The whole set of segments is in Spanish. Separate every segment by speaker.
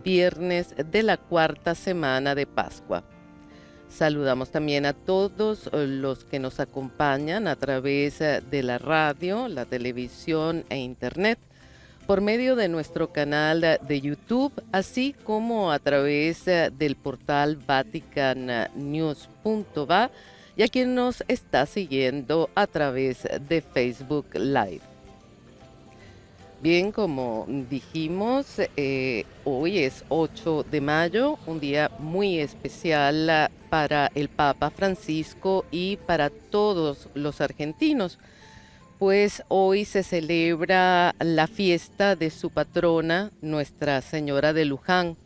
Speaker 1: viernes de la cuarta semana de Pascua. Saludamos también a todos los que nos acompañan a través de la radio, la televisión e internet, por medio de nuestro canal de YouTube, así como a través del portal vaticannews.va y a quien nos está siguiendo a través de Facebook Live. Bien, como dijimos, hoy es 8 de mayo, un día muy especial para el Papa Francisco y para todos los argentinos, pues hoy se celebra la fiesta de su patrona, Nuestra Señora de Luján.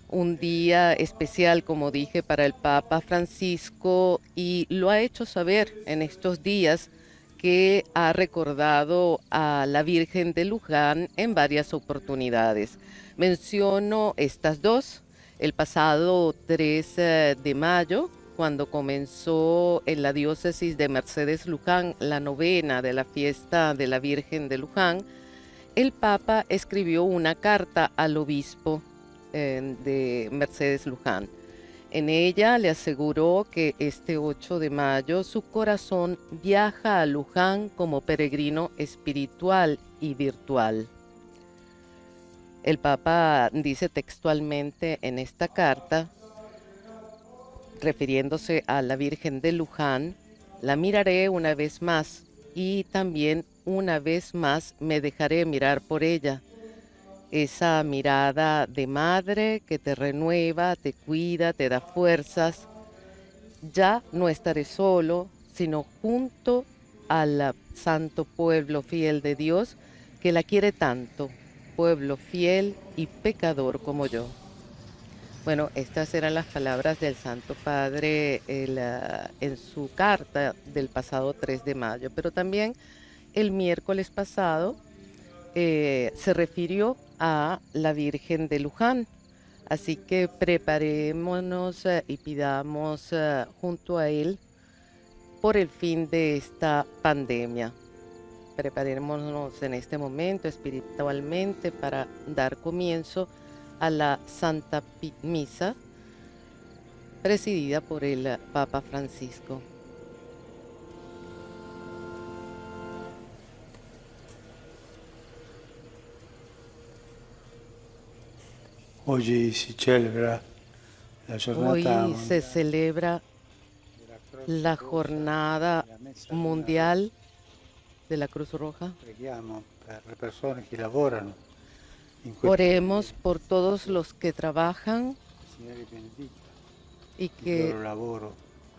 Speaker 1: Un día especial, como dije, para el Papa Francisco, y lo ha hecho saber en estos días que ha recordado a la Virgen de Luján en varias oportunidades. Menciono estas dos. El pasado 3 de mayo, cuando comenzó en la diócesis de Mercedes Luján la novena de la fiesta de la Virgen de Luján, el Papa escribió una carta al obispo de Mercedes Luján. En ella le aseguró que este 8 de mayo su corazón viaja a Luján como peregrino espiritual y virtual. El Papa dice textualmente en esta carta, refiriéndose a la Virgen de Luján: la miraré una vez más y también una vez más me dejaré mirar por ella. Esa mirada de madre que te renueva, te cuida, te da fuerzas. Ya no estaré solo, sino junto al santo pueblo fiel de Dios que la quiere tanto, pueblo fiel y pecador como yo. Bueno, estas eran las palabras del Santo Padre en su carta del pasado 3 de mayo, pero también el miércoles pasado se refirió a la Virgen de Luján. Así que preparémonos y pidamos junto a Él por el fin de esta pandemia. Preparémonos en este momento espiritualmente para dar comienzo a la Santa Misa presidida por el Papa Francisco.
Speaker 2: Hoy
Speaker 1: se celebra la jornada mundial de la Cruz Roja. Oremos por todos los que trabajan y que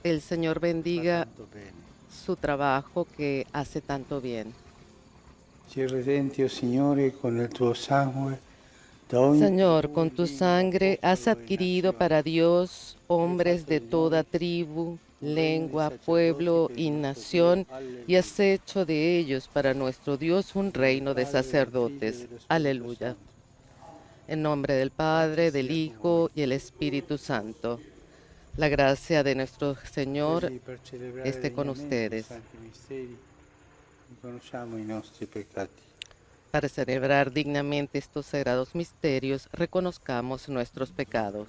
Speaker 1: el Señor bendiga su trabajo que hace tanto bien. Señor, con tu sangre has adquirido para Dios hombres de toda tribu, lengua, pueblo y nación, y has hecho de ellos para nuestro Dios un reino de sacerdotes. Aleluya. En nombre del Padre, del Hijo y el Espíritu Santo. La gracia de nuestro Señor esté con ustedes. Para celebrar dignamente estos sagrados misterios, reconozcamos nuestros pecados.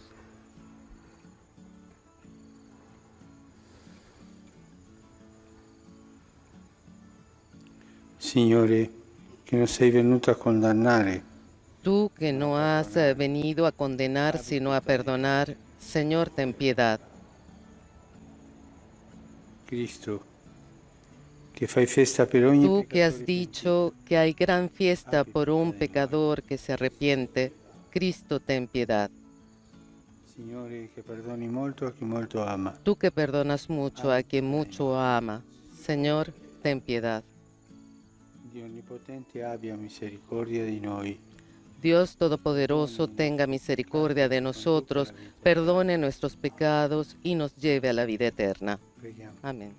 Speaker 2: Signore, che non sei venuto a condannare.
Speaker 1: Tú que no has venido a condenar, sino a perdonar, Señor, ten piedad.
Speaker 2: Cristo, que fai festa per ogni
Speaker 1: Tú que has dicho que hay gran fiesta por un pecador que se arrepiente, Cristo, ten piedad.
Speaker 2: Signore, che perdoni molto a chi molto ama.
Speaker 1: Tú que perdonas mucho a quien mucho ama, Señor, ten piedad.
Speaker 2: Dio Onnipotente abbia misericordia di noi.
Speaker 1: Dios Todopoderoso tenga misericordia de nosotros, perdone nuestros pecados y nos lleve a la vida eterna.
Speaker 2: Preghiamo.
Speaker 1: Amén.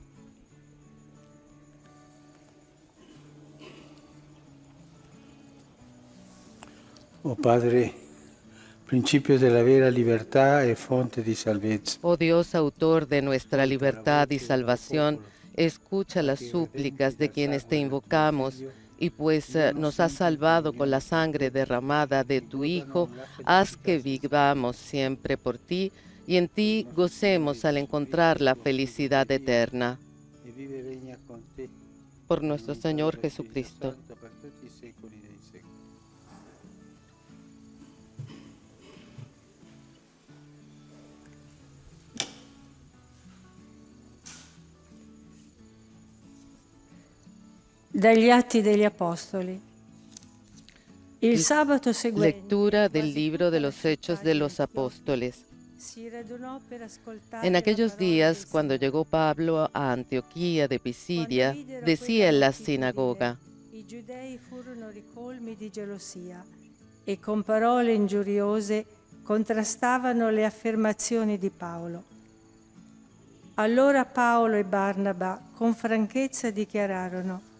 Speaker 2: Oh Padre, principio della vera libertà e fonte di salvezza.
Speaker 1: Oh Dios, autor de nuestra libertad y salvación, escucha las súplicas de quienes te invocamos y pues nos has salvado con la sangre derramada de tu Hijo, haz que vivamos siempre por ti y en ti gocemos al encontrar la felicidad eterna.
Speaker 2: e vive e regna con te,
Speaker 1: Por nuestro
Speaker 2: nel
Speaker 1: Señor
Speaker 2: Padre, Figlio e
Speaker 1: Jesucristo.
Speaker 2: Santo, per tutti i secoli dei secoli.
Speaker 3: Dagli Atti degli Apostoli. Il sabato seguente,
Speaker 1: Lectura del libro de los Hechos de los Apóstoles.
Speaker 3: si radunò per ascoltare
Speaker 1: En
Speaker 3: la
Speaker 1: aquellos
Speaker 3: parola
Speaker 1: días,
Speaker 3: del
Speaker 1: cuando
Speaker 3: Signore.
Speaker 1: llegó Pablo a Antioquía de Pisidia,
Speaker 3: Quando videro
Speaker 1: decía en
Speaker 3: quella
Speaker 1: la
Speaker 3: moltitudine,
Speaker 1: sinagoga:
Speaker 3: I giudei furono ricolmi di gelosia e con parole ingiuriose contrastavano le affermazioni di Paolo. Allora Paolo e Barnaba con franchezza dichiararono: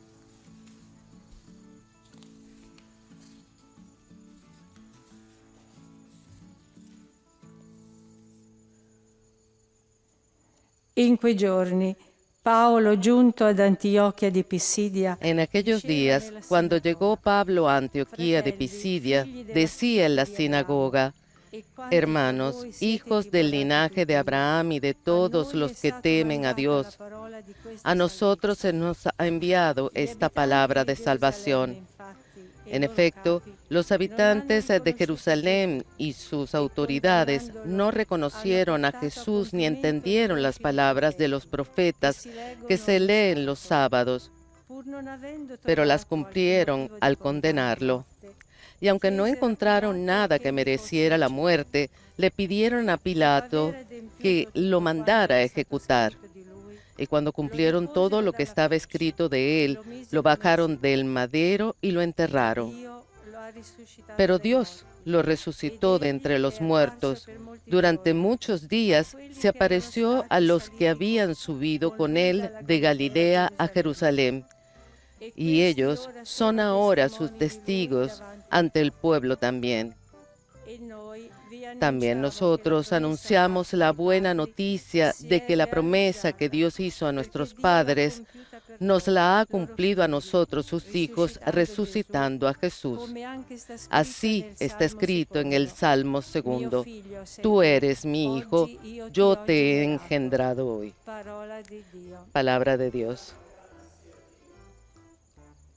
Speaker 3: in quei giorni Paolo, giunto ad Antiochia di Pisidia,
Speaker 1: En aquellos
Speaker 3: diceva
Speaker 1: días,
Speaker 3: nella
Speaker 1: cuando
Speaker 3: sinagoga:
Speaker 1: llegó Pablo a Antioquía de
Speaker 3: Fratelli,
Speaker 1: Pisidia,
Speaker 3: figli della
Speaker 1: decía en la
Speaker 3: figlia di Abramo,
Speaker 1: sinagoga:
Speaker 3: e quanti
Speaker 1: Hermanos,
Speaker 3: fra voi siete
Speaker 1: hijos del
Speaker 3: dimorati
Speaker 1: linaje de
Speaker 3: tutti,
Speaker 1: Abraham y de
Speaker 3: a
Speaker 1: todos
Speaker 3: noi è
Speaker 1: los que
Speaker 3: stata
Speaker 1: temen a
Speaker 3: mandata la
Speaker 1: Dios,
Speaker 3: parola di questa
Speaker 1: a nosotros se
Speaker 3: salvezza.
Speaker 1: nos ha enviado
Speaker 3: Gli
Speaker 1: esta
Speaker 3: abitanti
Speaker 1: palabra
Speaker 3: di
Speaker 1: de salvación.
Speaker 3: Gerusalemme, infatti, e i
Speaker 1: En
Speaker 3: loro
Speaker 1: efecto,
Speaker 3: capi,
Speaker 1: los
Speaker 3: non hanno
Speaker 1: habitantes de
Speaker 3: riconosciuto
Speaker 1: Jerusalén
Speaker 3: Gesù
Speaker 1: y sus
Speaker 3: e
Speaker 1: autoridades
Speaker 3: condannandolo
Speaker 1: no
Speaker 3: hanno
Speaker 1: reconocieron a
Speaker 3: portato a
Speaker 1: Jesús ni
Speaker 3: compimento
Speaker 1: entendieron
Speaker 3: alcuni
Speaker 1: las palabras de los
Speaker 3: profeti che
Speaker 1: profetas
Speaker 3: si
Speaker 1: que
Speaker 3: leggono
Speaker 1: se
Speaker 3: ogni
Speaker 1: leen los
Speaker 3: sabato,
Speaker 1: sábados,
Speaker 3: pur non avendo
Speaker 1: pero las
Speaker 3: trovato alcun
Speaker 1: cumplieron
Speaker 3: motivo di
Speaker 1: al
Speaker 3: condanna a
Speaker 1: condenarlo.
Speaker 3: morte.
Speaker 1: Y aunque no
Speaker 3: Chiesero a
Speaker 1: encontraron
Speaker 3: Pilato
Speaker 1: nada
Speaker 3: che
Speaker 1: que
Speaker 3: gli fosse
Speaker 1: mereciera la
Speaker 3: ucciso.
Speaker 1: muerte, le pidieron a
Speaker 3: Dopo aver
Speaker 1: Pilato que
Speaker 3: adempiuto
Speaker 1: lo
Speaker 3: tutto quanto
Speaker 1: mandara a
Speaker 3: era stato
Speaker 1: ejecutar.
Speaker 3: scritto di lui,
Speaker 1: Y cuando
Speaker 3: lo
Speaker 1: cumplieron todo
Speaker 3: deposero
Speaker 1: lo que
Speaker 3: dalla
Speaker 1: estaba
Speaker 3: croce,
Speaker 1: escrito de él,
Speaker 3: lo
Speaker 1: lo
Speaker 3: misero nel
Speaker 1: bajaron
Speaker 3: sepolcro.
Speaker 1: del madero y lo enterraron.
Speaker 3: Dio lo ha risuscitato
Speaker 1: Pero
Speaker 3: dai
Speaker 1: Dios
Speaker 3: morti,
Speaker 1: lo
Speaker 3: ed
Speaker 1: resucitó de
Speaker 3: egli
Speaker 1: entre
Speaker 3: è
Speaker 1: los
Speaker 3: apparso
Speaker 1: muertos.
Speaker 3: per molti
Speaker 1: Durante
Speaker 3: giorni
Speaker 1: muchos
Speaker 3: a
Speaker 1: días
Speaker 3: quelli
Speaker 1: se
Speaker 3: che erano
Speaker 1: apareció a
Speaker 3: stati
Speaker 1: los que
Speaker 3: saliti
Speaker 1: habían subido
Speaker 3: con
Speaker 1: con
Speaker 3: lui
Speaker 1: él
Speaker 3: dalla
Speaker 1: de
Speaker 3: Galilea a
Speaker 1: Galilea a
Speaker 3: Gerusalemme.
Speaker 1: Jerusalén,
Speaker 3: E
Speaker 1: y
Speaker 3: questi
Speaker 1: ellos
Speaker 3: ora
Speaker 1: son
Speaker 3: sono
Speaker 1: ahora sus
Speaker 3: testimoni di lui
Speaker 1: testigos
Speaker 3: davanti al
Speaker 1: ante el
Speaker 3: popolo.
Speaker 1: pueblo también.
Speaker 3: E noi vi
Speaker 1: También
Speaker 3: annunciamo che la
Speaker 1: nosotros
Speaker 3: promessa
Speaker 1: anunciamos
Speaker 3: fatta
Speaker 1: la
Speaker 3: ai
Speaker 1: buena
Speaker 3: padri
Speaker 1: noticia
Speaker 3: si
Speaker 1: de
Speaker 3: è
Speaker 1: que la promesa que
Speaker 3: realizzata,
Speaker 1: Dios hizo a
Speaker 3: perché
Speaker 1: nuestros
Speaker 3: Dio l'ha
Speaker 1: padres
Speaker 3: compiuta per
Speaker 1: nos
Speaker 3: loro,
Speaker 1: la ha
Speaker 3: loro
Speaker 1: cumplido a
Speaker 3: figli,
Speaker 1: nosotros, sus hijos, resucitando a Jesús.
Speaker 3: come anche sta scritto
Speaker 1: Así
Speaker 3: nel
Speaker 1: está
Speaker 3: Salmo
Speaker 1: escrito en el
Speaker 3: secondo.
Speaker 1: Salmo
Speaker 3: Mio
Speaker 1: segundo:
Speaker 3: figlio sei
Speaker 1: Tú
Speaker 3: tu,
Speaker 1: eres mi hijo,
Speaker 3: oggi io ti
Speaker 1: yo
Speaker 3: ho
Speaker 1: te he
Speaker 3: generato.
Speaker 1: engendrado hoy.
Speaker 3: Parola di Dio.
Speaker 1: Palabra de Dios.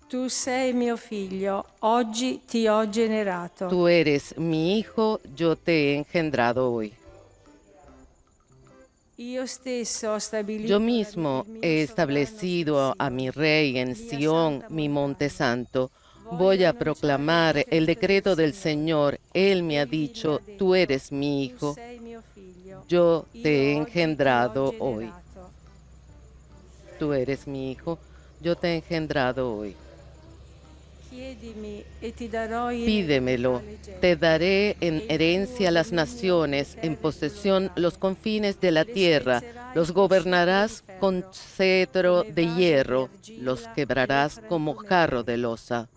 Speaker 3: Tu sei mio figlio, oggi ti ho generato.
Speaker 1: Tú eres mi hijo, yo te he engendrado hoy.
Speaker 3: Io stesso ho stabilito
Speaker 1: Yo
Speaker 3: il
Speaker 1: mismo
Speaker 3: mio
Speaker 1: he
Speaker 3: sovrano su
Speaker 1: establecido a mi
Speaker 3: Sion,
Speaker 1: rey en
Speaker 3: mia
Speaker 1: Sión,
Speaker 3: santa
Speaker 1: mi monte
Speaker 3: montagna.
Speaker 1: santo.
Speaker 3: Voglio
Speaker 1: Voy a
Speaker 3: annunciare
Speaker 1: proclamar el decreto del Señor. Él me ha
Speaker 3: Egli mi ha
Speaker 1: dicho:
Speaker 3: detto,
Speaker 1: Tú eres mi
Speaker 3: tu
Speaker 1: hijo,
Speaker 3: sei mio figlio,
Speaker 1: yo te
Speaker 3: io
Speaker 1: he
Speaker 3: oggi ti ho
Speaker 1: engendrado hoy.
Speaker 3: generato.
Speaker 1: Tú eres mi hijo, yo te he engendrado hoy.
Speaker 3: Chiedimi e ti darò in
Speaker 1: Pídemelo,
Speaker 3: eredità le
Speaker 1: te
Speaker 3: genti,
Speaker 1: daré
Speaker 3: e
Speaker 1: en
Speaker 3: il
Speaker 1: herencia
Speaker 3: tuo
Speaker 1: las
Speaker 3: dominio le
Speaker 1: naciones, en
Speaker 3: terre
Speaker 1: posesión
Speaker 3: prolongate.
Speaker 1: los confines de la
Speaker 3: Le
Speaker 1: tierra.
Speaker 3: spezzerai
Speaker 1: Los
Speaker 3: con scettro di
Speaker 1: gobernarás con
Speaker 3: ferro,
Speaker 1: cetro
Speaker 3: come
Speaker 1: de
Speaker 3: vaso di
Speaker 1: hierro, los
Speaker 3: argilla le
Speaker 1: quebrarás como jarro
Speaker 3: frantumerei.
Speaker 1: de losa.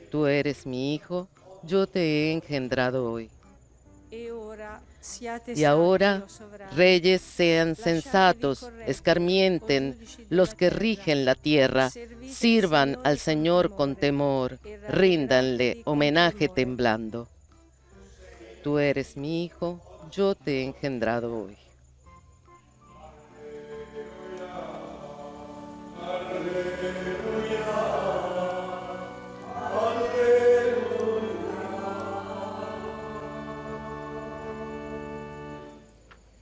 Speaker 1: Tú eres mi hijo, yo te he engendrado hoy.
Speaker 3: E ora siate
Speaker 1: Y
Speaker 3: savi,
Speaker 1: ahora,
Speaker 3: o sovrani,
Speaker 1: reyes sean
Speaker 3: lasciatevi
Speaker 1: sensatos,
Speaker 3: correggere, o
Speaker 1: escarmienten
Speaker 3: giudici
Speaker 1: los
Speaker 3: della
Speaker 1: que
Speaker 3: terra,
Speaker 1: rigen la tierra,
Speaker 3: servite il
Speaker 1: sirvan al
Speaker 3: Signore
Speaker 1: Señor con temor,
Speaker 3: e
Speaker 1: ríndanle
Speaker 3: rallegratevi con
Speaker 1: homenaje
Speaker 3: tremore.
Speaker 1: temblando. Tú eres mi hijo, yo te he engendrado hoy.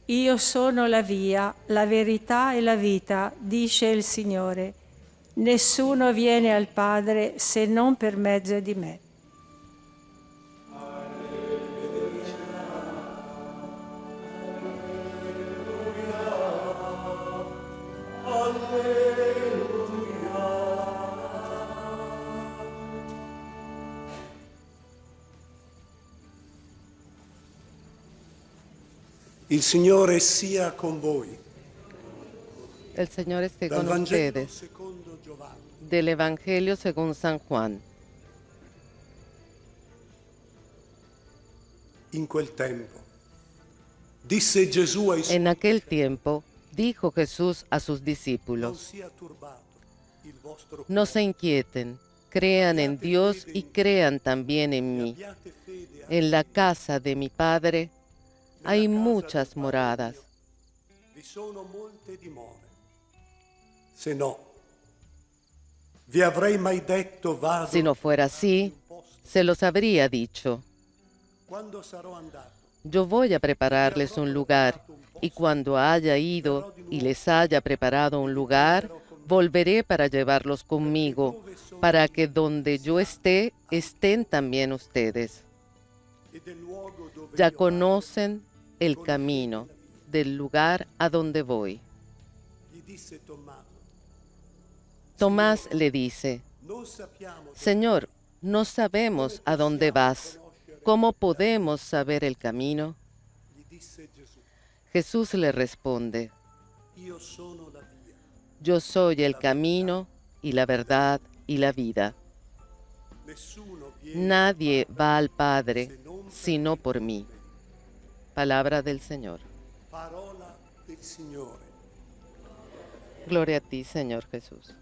Speaker 3: Io sono la via, la verità e la vita, dice il Signore. Nessuno viene al Padre se non per mezzo di me.
Speaker 4: Il Signore sia con voi.
Speaker 1: El Señor esté
Speaker 4: Dal
Speaker 1: con
Speaker 4: Vangelo
Speaker 1: ustedes.
Speaker 4: secondo Giovanni.
Speaker 1: Del Evangelio según San Juan.
Speaker 4: In quel tempo disse Gesù ai suoi
Speaker 1: En aquel tiempo dijo Jesús a sus
Speaker 4: non
Speaker 1: discípulos:
Speaker 4: sia turbato il vostro
Speaker 1: No
Speaker 4: cuore
Speaker 1: se inquieten, crean en Dios y crean también en
Speaker 4: e
Speaker 1: mí.
Speaker 4: abbiate fede anche
Speaker 1: En la casa de mi Padre
Speaker 4: nella
Speaker 1: hay
Speaker 4: casa
Speaker 1: muchas
Speaker 4: del Padre
Speaker 1: moradas.
Speaker 4: mio vi sono molte dimore. Se no, vi avrei mai detto vado
Speaker 1: Si no fuera así,
Speaker 4: un posto.
Speaker 1: se los habría dicho.
Speaker 4: Quando sarò andato,
Speaker 1: Yo voy a prepararles un lugar, y cuando haya ido y les haya preparado un lugar, volveré para llevarlos conmigo, para que donde yo esté, estén también ustedes.
Speaker 4: e del luogo dove
Speaker 1: Ya
Speaker 4: io
Speaker 1: conocen el camino del lugar a donde voy.
Speaker 4: vado, gli disse Tommaso,
Speaker 1: Tomás le dice,
Speaker 4: non sappiamo dove
Speaker 1: Señor, no sabemos a dónde vas. ¿Cómo podemos saber el camino?
Speaker 4: gli disse Gesù,
Speaker 1: Jesús le responde,
Speaker 4: io sono la via.
Speaker 1: yo soy el camino y la verdad y la vida.
Speaker 4: Nessuno viene
Speaker 1: Nadie va al
Speaker 4: se
Speaker 1: Padre
Speaker 4: non
Speaker 1: sino por mí. Palabra del Señor.
Speaker 4: parola del Signore.
Speaker 1: Gloria a ti, Señor Jesús.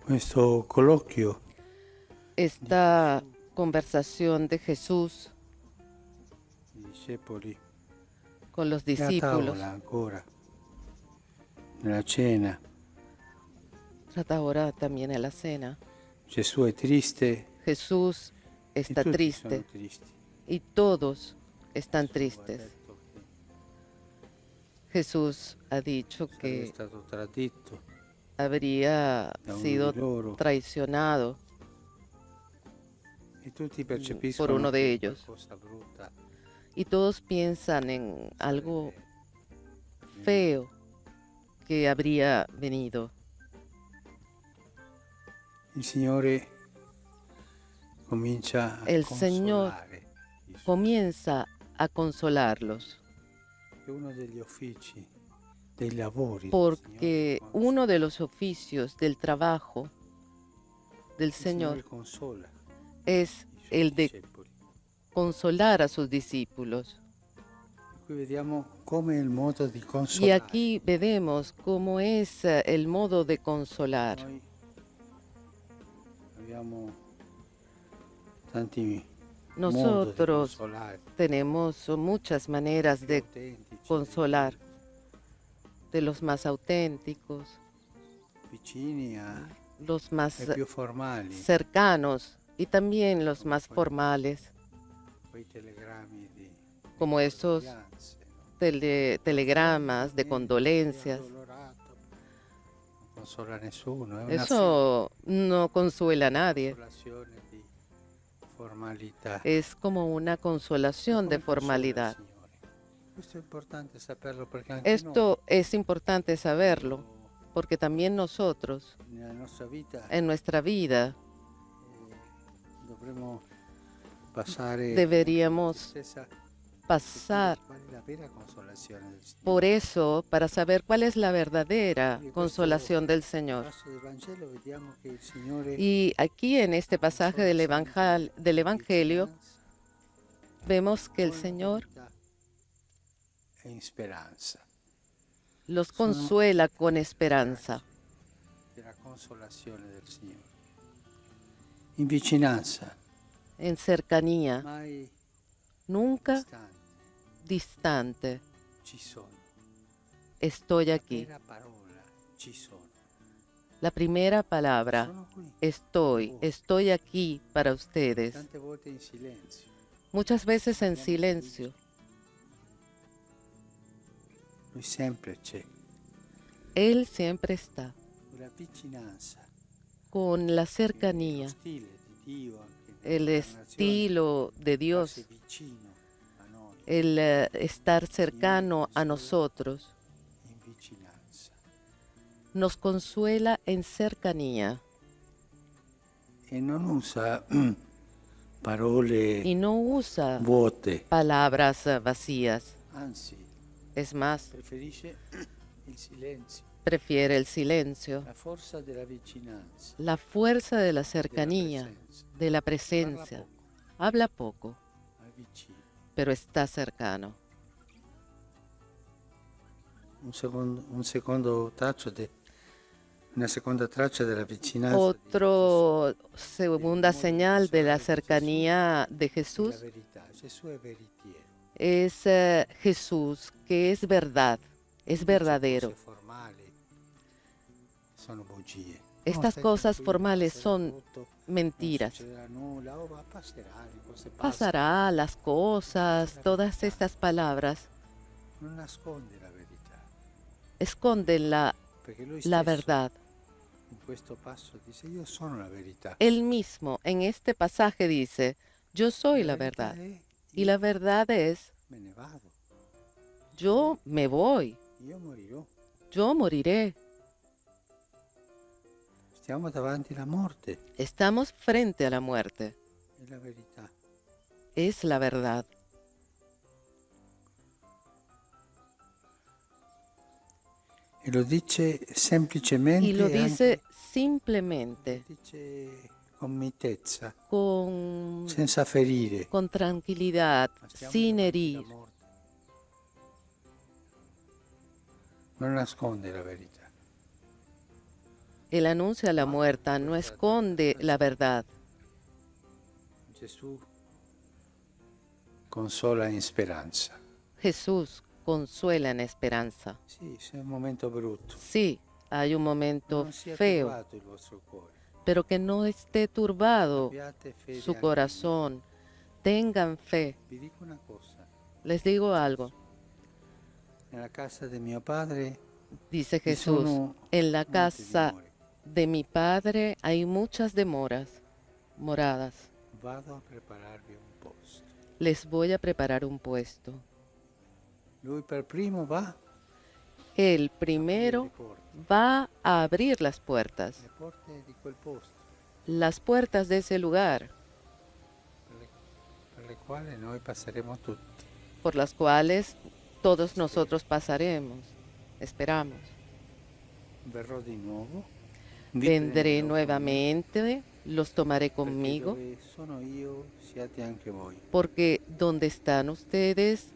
Speaker 2: Questo colloquio
Speaker 1: Esta conversación de Jesús
Speaker 2: i discepoli
Speaker 1: con los
Speaker 2: è a
Speaker 1: discípulos,
Speaker 2: tavola ancora, nella cena.
Speaker 1: trata ahora también en la cena.
Speaker 2: Gesù è triste
Speaker 1: Jesús
Speaker 2: e
Speaker 1: está
Speaker 2: tutti
Speaker 1: triste
Speaker 2: sono tristi.
Speaker 1: y todos están
Speaker 2: Gesù ha
Speaker 1: tristes.
Speaker 2: detto che
Speaker 1: Jesús ha dicho
Speaker 2: sarebbe
Speaker 1: que
Speaker 2: stato tradito
Speaker 1: habría
Speaker 2: da uno
Speaker 1: sido
Speaker 2: di loro
Speaker 1: traicionado
Speaker 2: e tutti percepiscono
Speaker 1: por uno de
Speaker 2: che
Speaker 1: ellos.
Speaker 2: qualcosa brutta
Speaker 1: Y todos piensan en algo feo que habría venido.
Speaker 2: il Signore comincia a
Speaker 1: El Señor
Speaker 2: consolare i suoi.
Speaker 1: Comienza a consolarlos,
Speaker 2: È uno degli uffici, dei lavori del
Speaker 1: porque
Speaker 2: Signore,
Speaker 1: uno de los oficios del trabajo del
Speaker 2: il Signore
Speaker 1: Señor
Speaker 2: consola
Speaker 1: es
Speaker 2: i suoi
Speaker 1: el de
Speaker 2: discepoli.
Speaker 1: consolar a sus discípulos.
Speaker 2: Qui vediamo come il modo di
Speaker 1: Y
Speaker 2: consolare.
Speaker 1: aquí vemos cómo es el modo de consolar.
Speaker 2: Noi abbiamo tanti modi di
Speaker 1: Nosotros
Speaker 2: consolare,
Speaker 1: tenemos muchas maneras de
Speaker 2: autentici,
Speaker 1: consolar, de los más auténticos,
Speaker 2: vicini
Speaker 1: los más
Speaker 2: ai più formali,
Speaker 1: cercanos y también los más formales,
Speaker 2: quei telegrammi di
Speaker 1: como esos
Speaker 2: condoglianze, no?
Speaker 1: telegramas de
Speaker 2: Niente,
Speaker 1: condolencias.
Speaker 2: addolorato, non consola nessuno, è una
Speaker 1: Eso no consuela a nadie,
Speaker 2: consolazione di formalità.
Speaker 1: es como una consolación de
Speaker 2: Come consola il
Speaker 1: formalidad.
Speaker 2: Signore? Questo è importante saperlo perché anche
Speaker 1: Esto es importante saberlo, porque también nosotros,
Speaker 2: noi nella nostra vita
Speaker 1: en nuestra vida,
Speaker 2: dovremmo passare
Speaker 1: deberíamos
Speaker 2: stessa
Speaker 1: pasar
Speaker 2: qual è la vera consolazione del Signore.
Speaker 1: por eso para saber cuál es la verdadera consolación del
Speaker 2: Nel
Speaker 1: Señor.
Speaker 2: passo del Vangelo vediamo che il Signore
Speaker 1: Y aquí en este pasaje del Evangelio vemos que el Señor
Speaker 2: è in speranza,
Speaker 1: los consuela con esperanza,
Speaker 2: della consolazione del Signore. In vicinanza,
Speaker 1: en cercanía,
Speaker 2: mai
Speaker 1: nunca
Speaker 2: distante,
Speaker 1: distante.
Speaker 2: ci sono.
Speaker 1: Estoy
Speaker 2: La
Speaker 1: aquí.
Speaker 2: vera parola, ci sono.
Speaker 1: La primera palabra,
Speaker 2: Sono qui.
Speaker 1: estoy aquí para ustedes.
Speaker 2: Tante volte in silenzio.
Speaker 1: Muchas veces en silencio.
Speaker 2: Lui sempre c'è.
Speaker 1: Él siempre está,
Speaker 2: La vicinanza,
Speaker 1: con la
Speaker 2: lo
Speaker 1: cercanía,
Speaker 2: stile di Dio anche
Speaker 1: el
Speaker 2: nell'incarnazione,
Speaker 1: estilo de Dios,
Speaker 2: farsi vicino a noi,
Speaker 1: el estar cercano a nosotros,
Speaker 2: in vicinanza.
Speaker 1: nos consuela en cercanía
Speaker 2: E non usa parole
Speaker 1: y no usa
Speaker 2: vuote,
Speaker 1: palabras vacías,
Speaker 2: Anzi,
Speaker 1: Es más,
Speaker 2: preferisce il silenzio,
Speaker 1: prefiere el silencio,
Speaker 2: la forza della vicinanza,
Speaker 1: la fuerza de la
Speaker 2: della
Speaker 1: cercanía,
Speaker 2: presenza.
Speaker 1: de la
Speaker 2: Parla
Speaker 1: presencia.
Speaker 2: poco,
Speaker 1: Habla poco,
Speaker 2: ma è vicino.
Speaker 1: pero está cercano.
Speaker 2: Una seconda traccia della vicinanza
Speaker 1: Otra segunda
Speaker 2: modo di
Speaker 1: señal de la
Speaker 2: consolare di
Speaker 1: cercanía de
Speaker 2: Gesù è la
Speaker 1: Jesús
Speaker 2: verità. Gesù è veritiero.
Speaker 1: es Jesús, que es verdad, es
Speaker 2: Dice
Speaker 1: verdadero.
Speaker 2: cose formali sono bugie.
Speaker 1: Estas
Speaker 2: Stai
Speaker 1: cosas
Speaker 2: tranquillo,
Speaker 1: formales
Speaker 2: passerà
Speaker 1: son
Speaker 2: tutto,
Speaker 1: mentiras.
Speaker 2: non succederà nulla, ma passerà, le cose passano.
Speaker 1: Pasará las cosas, todas estas palabras
Speaker 2: Non nasconde la verità,
Speaker 1: esconden
Speaker 2: perché lui
Speaker 1: la
Speaker 2: stesso
Speaker 1: verdad.
Speaker 2: in questo passo dice io sono la verità.
Speaker 1: Él mismo en este pasaje dice, yo soy la
Speaker 2: verità
Speaker 1: verdad.
Speaker 2: è
Speaker 1: Y la verdad es,
Speaker 2: me ne vado,
Speaker 1: yo me voy,
Speaker 2: io morirò.
Speaker 1: yo moriré.
Speaker 2: Stiamo davanti alla morte,
Speaker 1: Estamos frente a la muerte.
Speaker 2: è la verità.
Speaker 1: Es la verdad.
Speaker 2: E lo dice semplicemente
Speaker 1: Y lo
Speaker 2: e
Speaker 1: dice
Speaker 2: anche
Speaker 1: simplemente,
Speaker 2: lo dice con mitezza,
Speaker 1: con
Speaker 2: senza ferire.
Speaker 1: tranquilidad,
Speaker 2: Ma stiamo
Speaker 1: sin
Speaker 2: davanti
Speaker 1: herir.
Speaker 2: alla morte. Non nasconde la verità.
Speaker 1: Él anuncia la muerte, no esconde la verdad.
Speaker 2: Gesù consola in speranza.
Speaker 1: Jesús consuela en esperanza.
Speaker 2: Sì, se è un momento brutto.
Speaker 1: Sí, hay un momento
Speaker 2: Non sia
Speaker 1: feo,
Speaker 2: turbato il vostro cuore.
Speaker 1: pero que no esté turbado
Speaker 2: Abbiate fede
Speaker 1: su
Speaker 2: anche
Speaker 1: corazón. Tengan fe.
Speaker 2: in me. Vi dico una cosa.
Speaker 1: Les digo algo,
Speaker 2: Nella casa di mio padre
Speaker 1: dice
Speaker 2: ci
Speaker 1: Jesús,
Speaker 2: sono
Speaker 1: en la
Speaker 2: molte
Speaker 1: casa
Speaker 2: dimore.
Speaker 1: de mi Padre hay muchas moradas.
Speaker 2: Vado a prepararvi un posto.
Speaker 1: Les voy a preparar un puesto.
Speaker 2: Lui per primo va
Speaker 1: Él
Speaker 2: a aprire
Speaker 1: primero
Speaker 2: le porte.
Speaker 1: va a abrir las puertas
Speaker 2: Di quel posto,
Speaker 1: de ese lugar,
Speaker 2: per le quali noi passeremo tutti.
Speaker 1: por las cuales todos nosotros pasaremos. Esperamos.
Speaker 2: Verrò di nuovo, vi
Speaker 1: Vendré
Speaker 2: prenderò con me,
Speaker 1: nuevamente, los tomaré
Speaker 2: perché
Speaker 1: conmigo,
Speaker 2: dove sono io siate anche voi.
Speaker 1: porque donde están ustedes,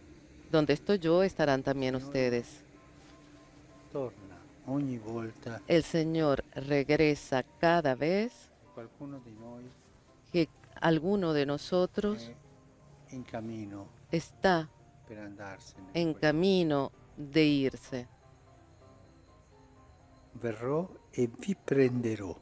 Speaker 1: donde estoy yo, estarán también ustedes.
Speaker 2: Torna ogni volta
Speaker 1: El Señor regresa cada vez
Speaker 2: che qualcuno di noi
Speaker 1: que alguno de nosotros
Speaker 2: è in cammino
Speaker 1: está
Speaker 2: per andarsene.
Speaker 1: en camino de irse.
Speaker 2: Verrò e vi prenderò.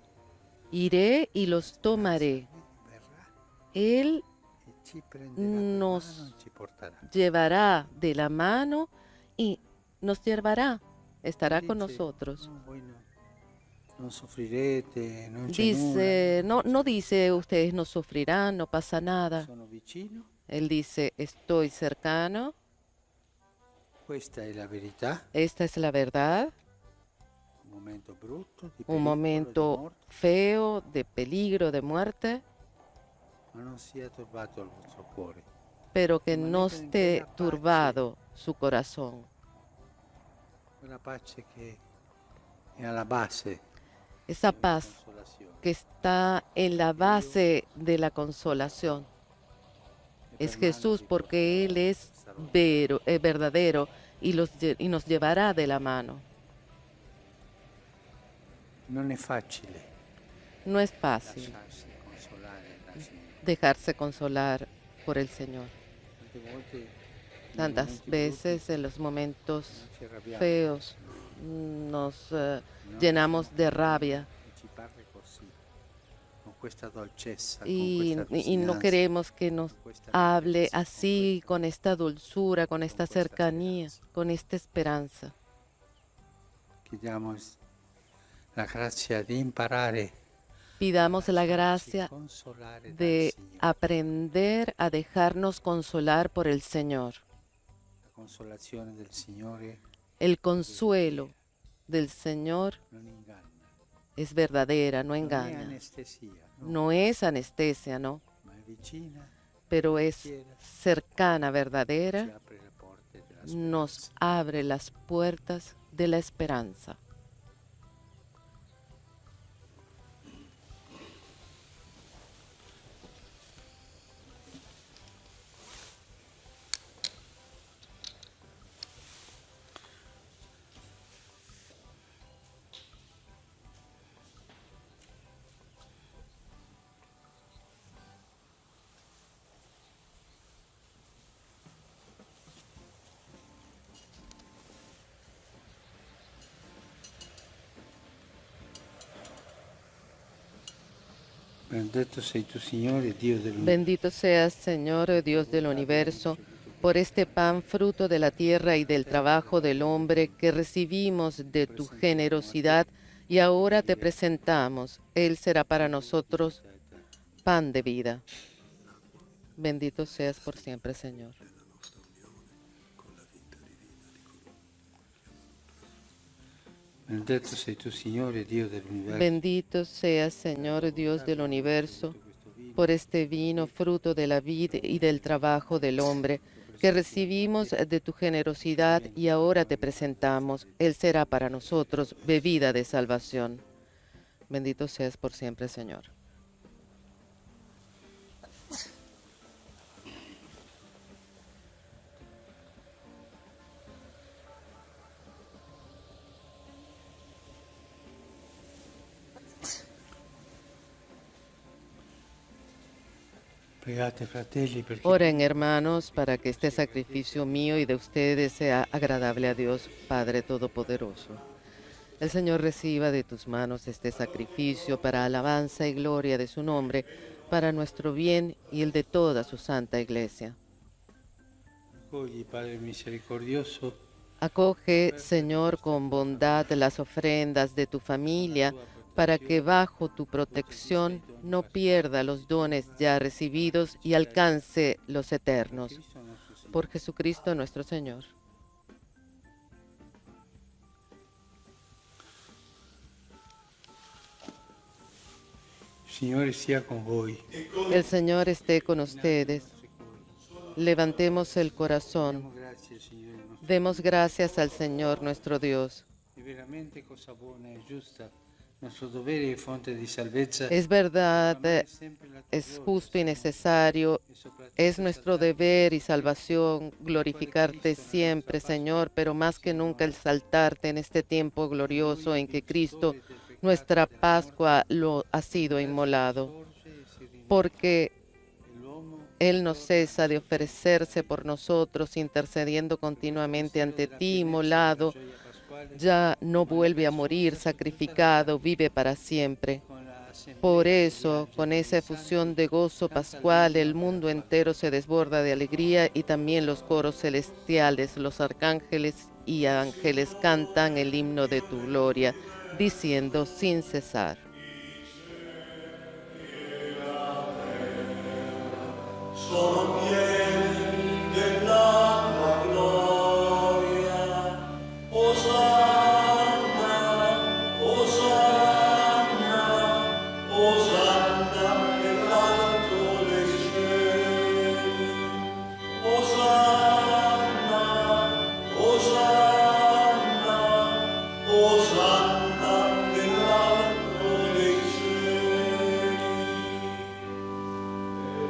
Speaker 1: Iré y los tomaré.
Speaker 2: Verrà
Speaker 1: Él
Speaker 2: e ci prenderà per mano
Speaker 1: nos
Speaker 2: e ci porterà.
Speaker 1: llevará de la mano y nos llevará, estará con
Speaker 2: Dice,
Speaker 1: nosotros.
Speaker 2: "No, voi non soffrirete, non c'è
Speaker 1: Dice,
Speaker 2: nulla.
Speaker 1: no dice ustedes no sufrirán, no pasa nada.
Speaker 2: Sono vicino,
Speaker 1: Él dice, estoy cercano,
Speaker 2: questa è la verità.
Speaker 1: esta es la verdad,
Speaker 2: Un momento brutto, di
Speaker 1: un
Speaker 2: pericolo, di
Speaker 1: momento
Speaker 2: morte,
Speaker 1: feo, de peligro, de muerte,
Speaker 2: ma non sia turbato il vostro cuore.
Speaker 1: pero que
Speaker 2: Rimanete
Speaker 1: no
Speaker 2: in
Speaker 1: esté
Speaker 2: quella pace,
Speaker 1: turbado su corazón.
Speaker 2: quella pace che è alla base
Speaker 1: Esa
Speaker 2: della
Speaker 1: paz
Speaker 2: consolazione.
Speaker 1: que está en la base de la consolación.
Speaker 2: E
Speaker 1: Es
Speaker 2: per mano
Speaker 1: Jesús
Speaker 2: vi
Speaker 1: porque Él
Speaker 2: porterà,
Speaker 1: es
Speaker 2: sarò
Speaker 1: verdadero y nos llevará de la mano.
Speaker 2: Non è facile
Speaker 1: No es fácil
Speaker 2: lasciarsi consolare dal Signore.
Speaker 1: dejarse consolar por el Señor.
Speaker 2: Tante volte nei
Speaker 1: Tantas
Speaker 2: momenti
Speaker 1: veces en los momentos
Speaker 2: brutti ci arrabbiamo,
Speaker 1: feos nos
Speaker 2: no?
Speaker 1: llenamos de rabia
Speaker 2: E ci parli così, con questa dolcezza, con
Speaker 1: y
Speaker 2: questa
Speaker 1: no
Speaker 2: vicinanza,
Speaker 1: queremos que nos
Speaker 2: con questa
Speaker 1: hable
Speaker 2: bellezza,
Speaker 1: así, con esta dulzura, con esta
Speaker 2: questa
Speaker 1: cercanía,
Speaker 2: speranza.
Speaker 1: con esta esperanza.
Speaker 2: Chiediamo la grazia di imparare
Speaker 1: Pidamos la
Speaker 2: lasciarci
Speaker 1: gracia
Speaker 2: consolare dal
Speaker 1: de
Speaker 2: Signore.
Speaker 1: aprender a dejarnos consolar por el Señor.
Speaker 2: La consolazione del Signore
Speaker 1: El consuelo del Señor
Speaker 2: non inganna,
Speaker 1: es verdadera, no
Speaker 2: non è
Speaker 1: engaña.
Speaker 2: anestesia, no,
Speaker 1: No es anestesia, ¿no?
Speaker 2: ma è vicina,
Speaker 1: Pero es
Speaker 2: fiera,
Speaker 1: cercana,
Speaker 2: ci
Speaker 1: verdadera
Speaker 2: apre le porte della
Speaker 1: nos abre las puertas de la esperanza.
Speaker 2: Benedetto sei tu, Signore, Dio dell'universo.
Speaker 1: Bendito seas, Señor, Dios del universo, por este pan fruto de la tierra y del trabajo del hombre que recibimos de tu generosidad y ahora te presentamos. Él será para nosotros pan de vida. Bendito seas por siempre, Señor.
Speaker 2: Benedetto sei tu, Signore, Dio dell'universo.
Speaker 1: Bendito seas, Señor, Dios del universo, por este vino fruto de la vida y del trabajo del hombre que recibimos de tu generosidad y ahora te presentamos. Él será para nosotros bebida de salvación. Bendito seas por siempre, Señor.
Speaker 2: Pregate, fratelli, perché
Speaker 1: Oren, hermanos, para que este sacrificio mío y de ustedes sea agradable a Dios, Padre Todopoderoso. El Señor reciba de tus manos este sacrificio para alabanza y gloria de su nombre, para nuestro bien y el de toda su santa iglesia.
Speaker 2: accogli, Padre misericordioso,
Speaker 1: Acoge, Señor, con bondad las ofrendas de tu familia, para que bajo tu protección no pierda los dones ya recibidos y alcance los eternos. Por Jesucristo nuestro Señor.
Speaker 2: il Signore sia con voi.
Speaker 1: El Señor esté con ustedes. Levantemos el corazón.
Speaker 2: Grazie al Signore nostro.
Speaker 1: Demos gracias al Señor nuestro Dios.
Speaker 2: È veramente cosa buona e giusta, nostro dovere e fonte di salvezza.
Speaker 1: Es verdad,
Speaker 2: amare sempre la tua
Speaker 1: es
Speaker 2: gloria,
Speaker 1: justo y
Speaker 2: Signore,
Speaker 1: necesario,
Speaker 2: e soprattutto
Speaker 1: es nuestro
Speaker 2: esaltare
Speaker 1: deber y salvación glorificarte siempre, Señor, pero más que nunca exaltarte en este tiempo glorioso en que Cristo, nuestra Pascua, lo ha sido inmolado, porque
Speaker 2: l'uomo
Speaker 1: Él no cesa de ofrecerse por nosotros, intercediendo continuamente ante ti, inmolado,
Speaker 2: gioia pasquale
Speaker 1: ya no vuelve a morir, sacrificado, vive para siempre.
Speaker 2: con la assemblea
Speaker 1: Por eso, con esa efusión de gozo pascual, el mundo entero se desborda de alegría y también los coros celestiales, los arcángeles y ángeles cantan el himno de tu gloria, diciendo sin cesar.
Speaker 4: sono pieni della tua gloria. Osanna, Osanna, Osanna nell'alto dei cieli. Osanna, Osanna, Osanna nell'alto dei cieli.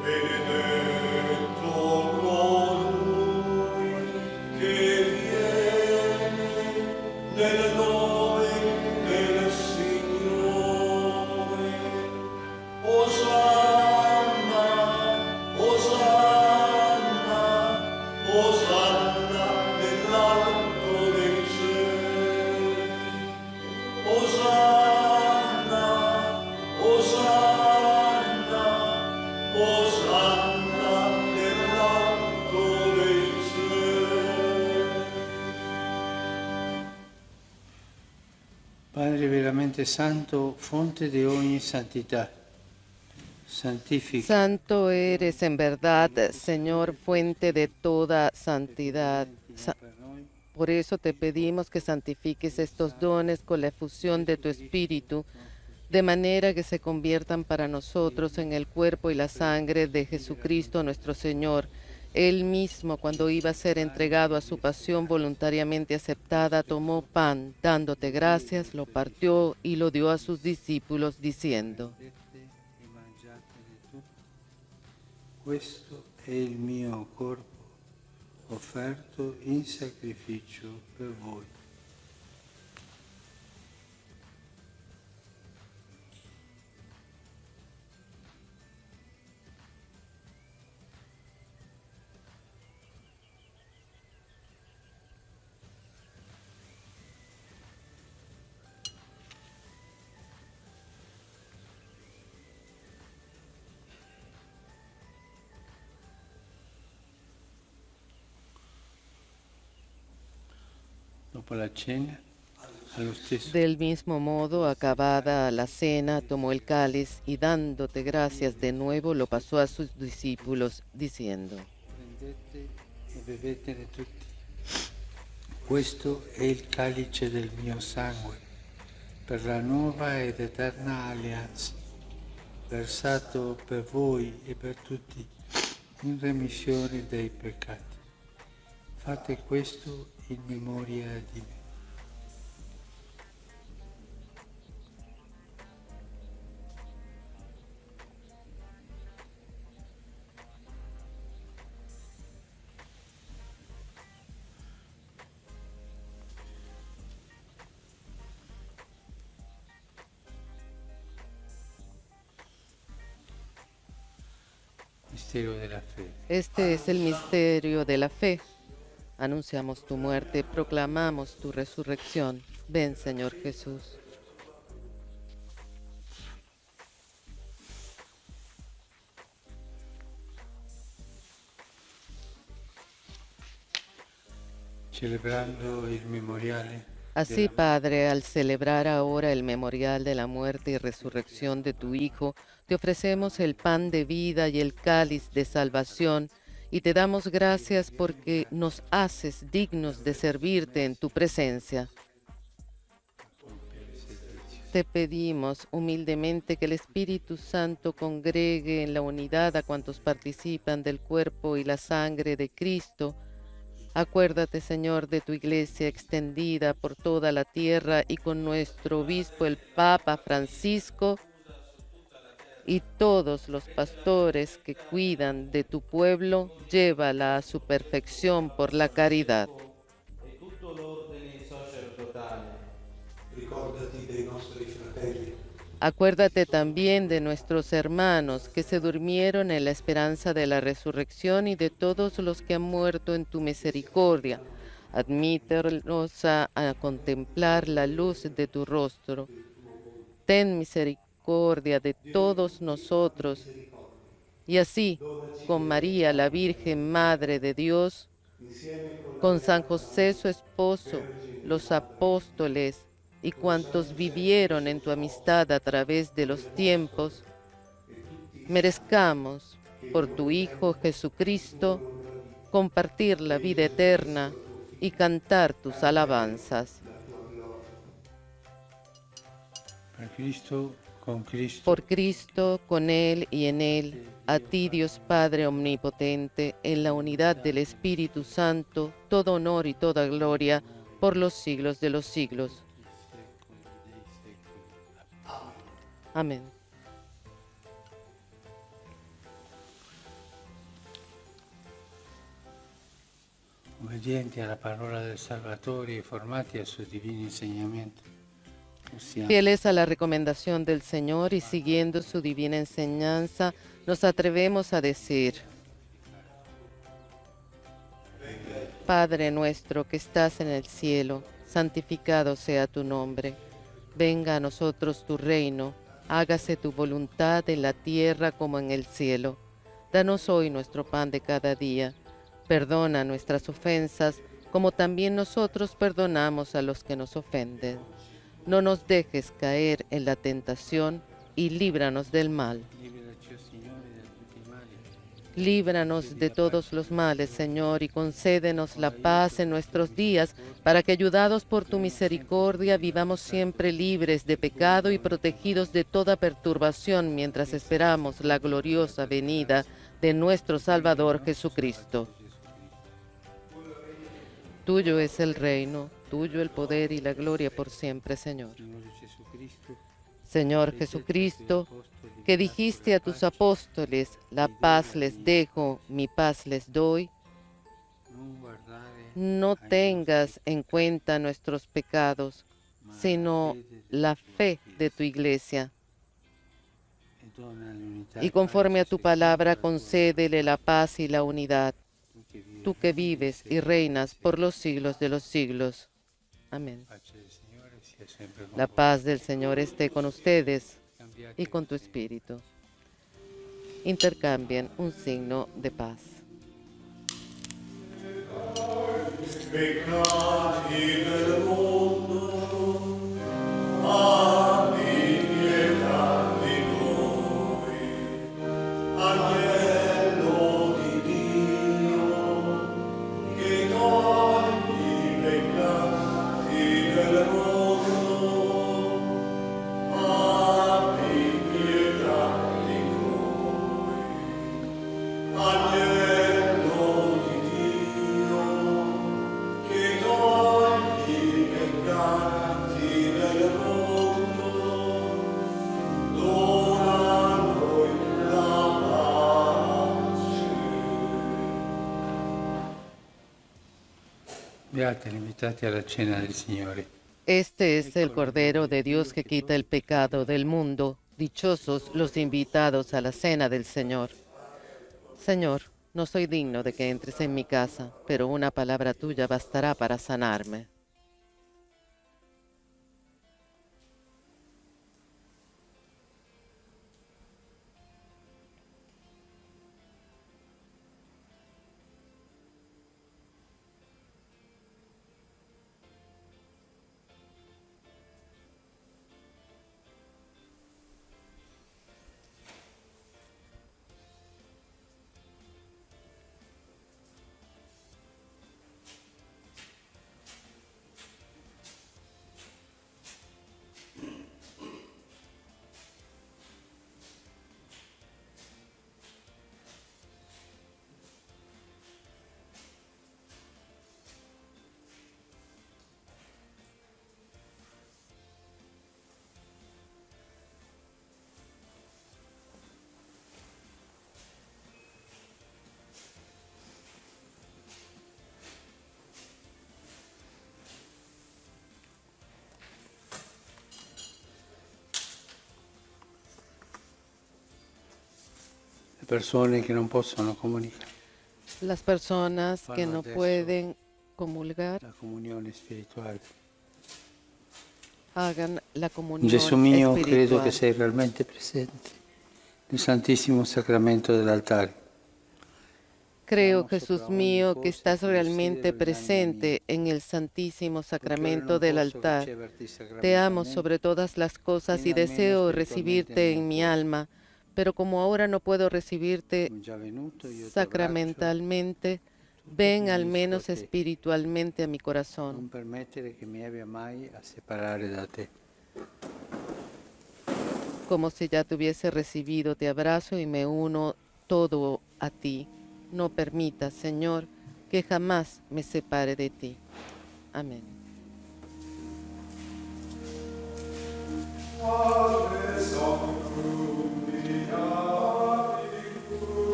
Speaker 4: Benedetto colui che viene nel nome del Signore. Osanna, Osanna, Osanna nell'alto dei cieli. Osanna, Osanna, Osanna nell'alto dei cieli.
Speaker 2: Padre veramente santo, fonte di ogni santità, santifica
Speaker 1: Santo eres en verdad, Señor, fuente de toda santidad.
Speaker 2: per noi,
Speaker 1: Por eso te pedimos que santifiques estos dones con la efusión de tu Espíritu, de manera que se conviertan para nosotros en el cuerpo y la sangre de Jesucristo nuestro Señor, Él mismo, cuando iba a ser entregado a su pasión voluntariamente aceptada, tomó pan, dándote gracias, lo partió y lo dio a sus discípulos, diciendo:
Speaker 2: Prendete e mangiatene tutti. Questo è il mio corpo offerto in sacrificio per voi. Dopo la cena, allo stesso
Speaker 1: Del mismo modo, acabada la cena, tomó el cáliz y dándote gracias de nuevo, lo pasó a sus discípulos, diciendo:
Speaker 2: prendete e bevetene tutti. Questo è il calice del mio sangue, per la nuova ed eterna alleanza, versato per voi e per tutti in remissione dei peccati. Fate questo in memoria di me. Mistero della fede.
Speaker 1: Este es el misterio de la fe. Anunciamos tu muerte, proclamamos tu resurrección. Ven, Señor Jesús.
Speaker 2: Celebrando il memoriale
Speaker 1: Así, Padre, al celebrar ahora el memorial de la muerte y resurrección de tu Hijo, te ofrecemos el pan de vida y el cáliz de salvación, y te damos gracias porque nos haces dignos de servirte en tu presencia. Te pedimos humildemente que el Espíritu Santo congregue en la unidad a cuantos participan del cuerpo y la sangre de Cristo. Acuérdate, Señor, de tu iglesia extendida por toda la tierra y con nuestro obispo, el Papa Francisco, y todos los pastores que cuidan de tu pueblo, llévala a su perfección por la caridad.
Speaker 5: E tutto l'ordine sacerdotale.
Speaker 4: Ricordati dei nostri fratelli,
Speaker 1: Acuérdate también de nuestros hermanos que se durmieron en la esperanza de la resurrección y de todos los que han muerto en tu misericordia. Admítelos a contemplar la luz de tu rostro. Ten misericordia de todos nosotros. Y así, con María, la Virgen Madre de Dios, con San José su esposo, los apóstoles y cuantos vivieron en tu amistad a través de los tiempos, merezcamos, por tu Hijo Jesucristo, compartir la vida eterna y cantar tus alabanzas.
Speaker 2: per Cristo, con Cristo,
Speaker 1: Por Cristo, con Él y en Él, a ti Dios Padre Omnipotente, en la unidad del Espíritu Santo, todo honor y toda gloria, por los siglos de los siglos. Amén.
Speaker 2: obbedienti alla parola del Salvatore e formati al suo divino insegnamento, possiamo
Speaker 1: Fieles a la recomendación del Señor y siguiendo su divina enseñanza, nos atrevemos a decir: Padre nuestro que estás en el cielo, santificado sea tu nombre. Venga a nosotros tu reino, hágase tu voluntad en la tierra como en el cielo. Danos hoy nuestro pan de cada día. Perdona nuestras ofensas, como también nosotros perdonamos a los que nos ofenden. No nos dejes caer en la tentación y líbranos del mal.
Speaker 2: liberaci, o Signore, da tutti i mali,
Speaker 1: Líbranos de todos los males, Señor, y concédenos la paz en nuestros días, para que, ayudados por tu misericordia, vivamos siempre libres de pecado y protegidos de toda perturbación mientras esperamos la gloriosa venida de nuestro Salvador Jesucristo. Tuyo es el reino, tuyo el poder y la gloria por siempre, Señor. Señor Jesucristo, que dijiste a tus apóstoles, la paz les dejo, mi paz les doy, no tengas en cuenta nuestros pecados, sino la fe de tu iglesia. Y conforme a tu palabra, concédele la paz y la unidad, tú que vives y reinas por los siglos de los siglos. Amén. La paz del Señor esté con ustedes y con tu espíritu. Intercambien un signo de paz.
Speaker 2: Beati invitati alla cena del Signore.
Speaker 1: Este es el Cordero de Dios que quita el pecado del mundo. Dichosos los invitados a la cena del Señor. Señor, no soy digno de que entres en mi casa, pero una palabra tuya bastará para sanarme.
Speaker 2: Persone che non possono comunicare.
Speaker 1: Las personas que no pueden comulgar,
Speaker 2: La comunione spirituale.
Speaker 1: hagan la comunión
Speaker 2: Gesù mio, credo
Speaker 1: espiritual.
Speaker 2: che sei realmente presente nel Santissimo Sacramento dell'altare.
Speaker 1: Creo, Jesús mío, que estás realmente presente en el Santísimo Sacramento del altar. Te amo sobre todas las cosas y deseo recibirte en mi alma, pero como ahora no puedo recibirte sacramentalmente, ven al menos espiritualmente a mi
Speaker 2: Non
Speaker 1: corazón.
Speaker 2: permettere che mi abbia mai a separare da te.
Speaker 1: Como si ya te hubiese recibido, te abrazo y me uno todo a ti. No permitas, Señor, que jamás me separe de ti. Amén.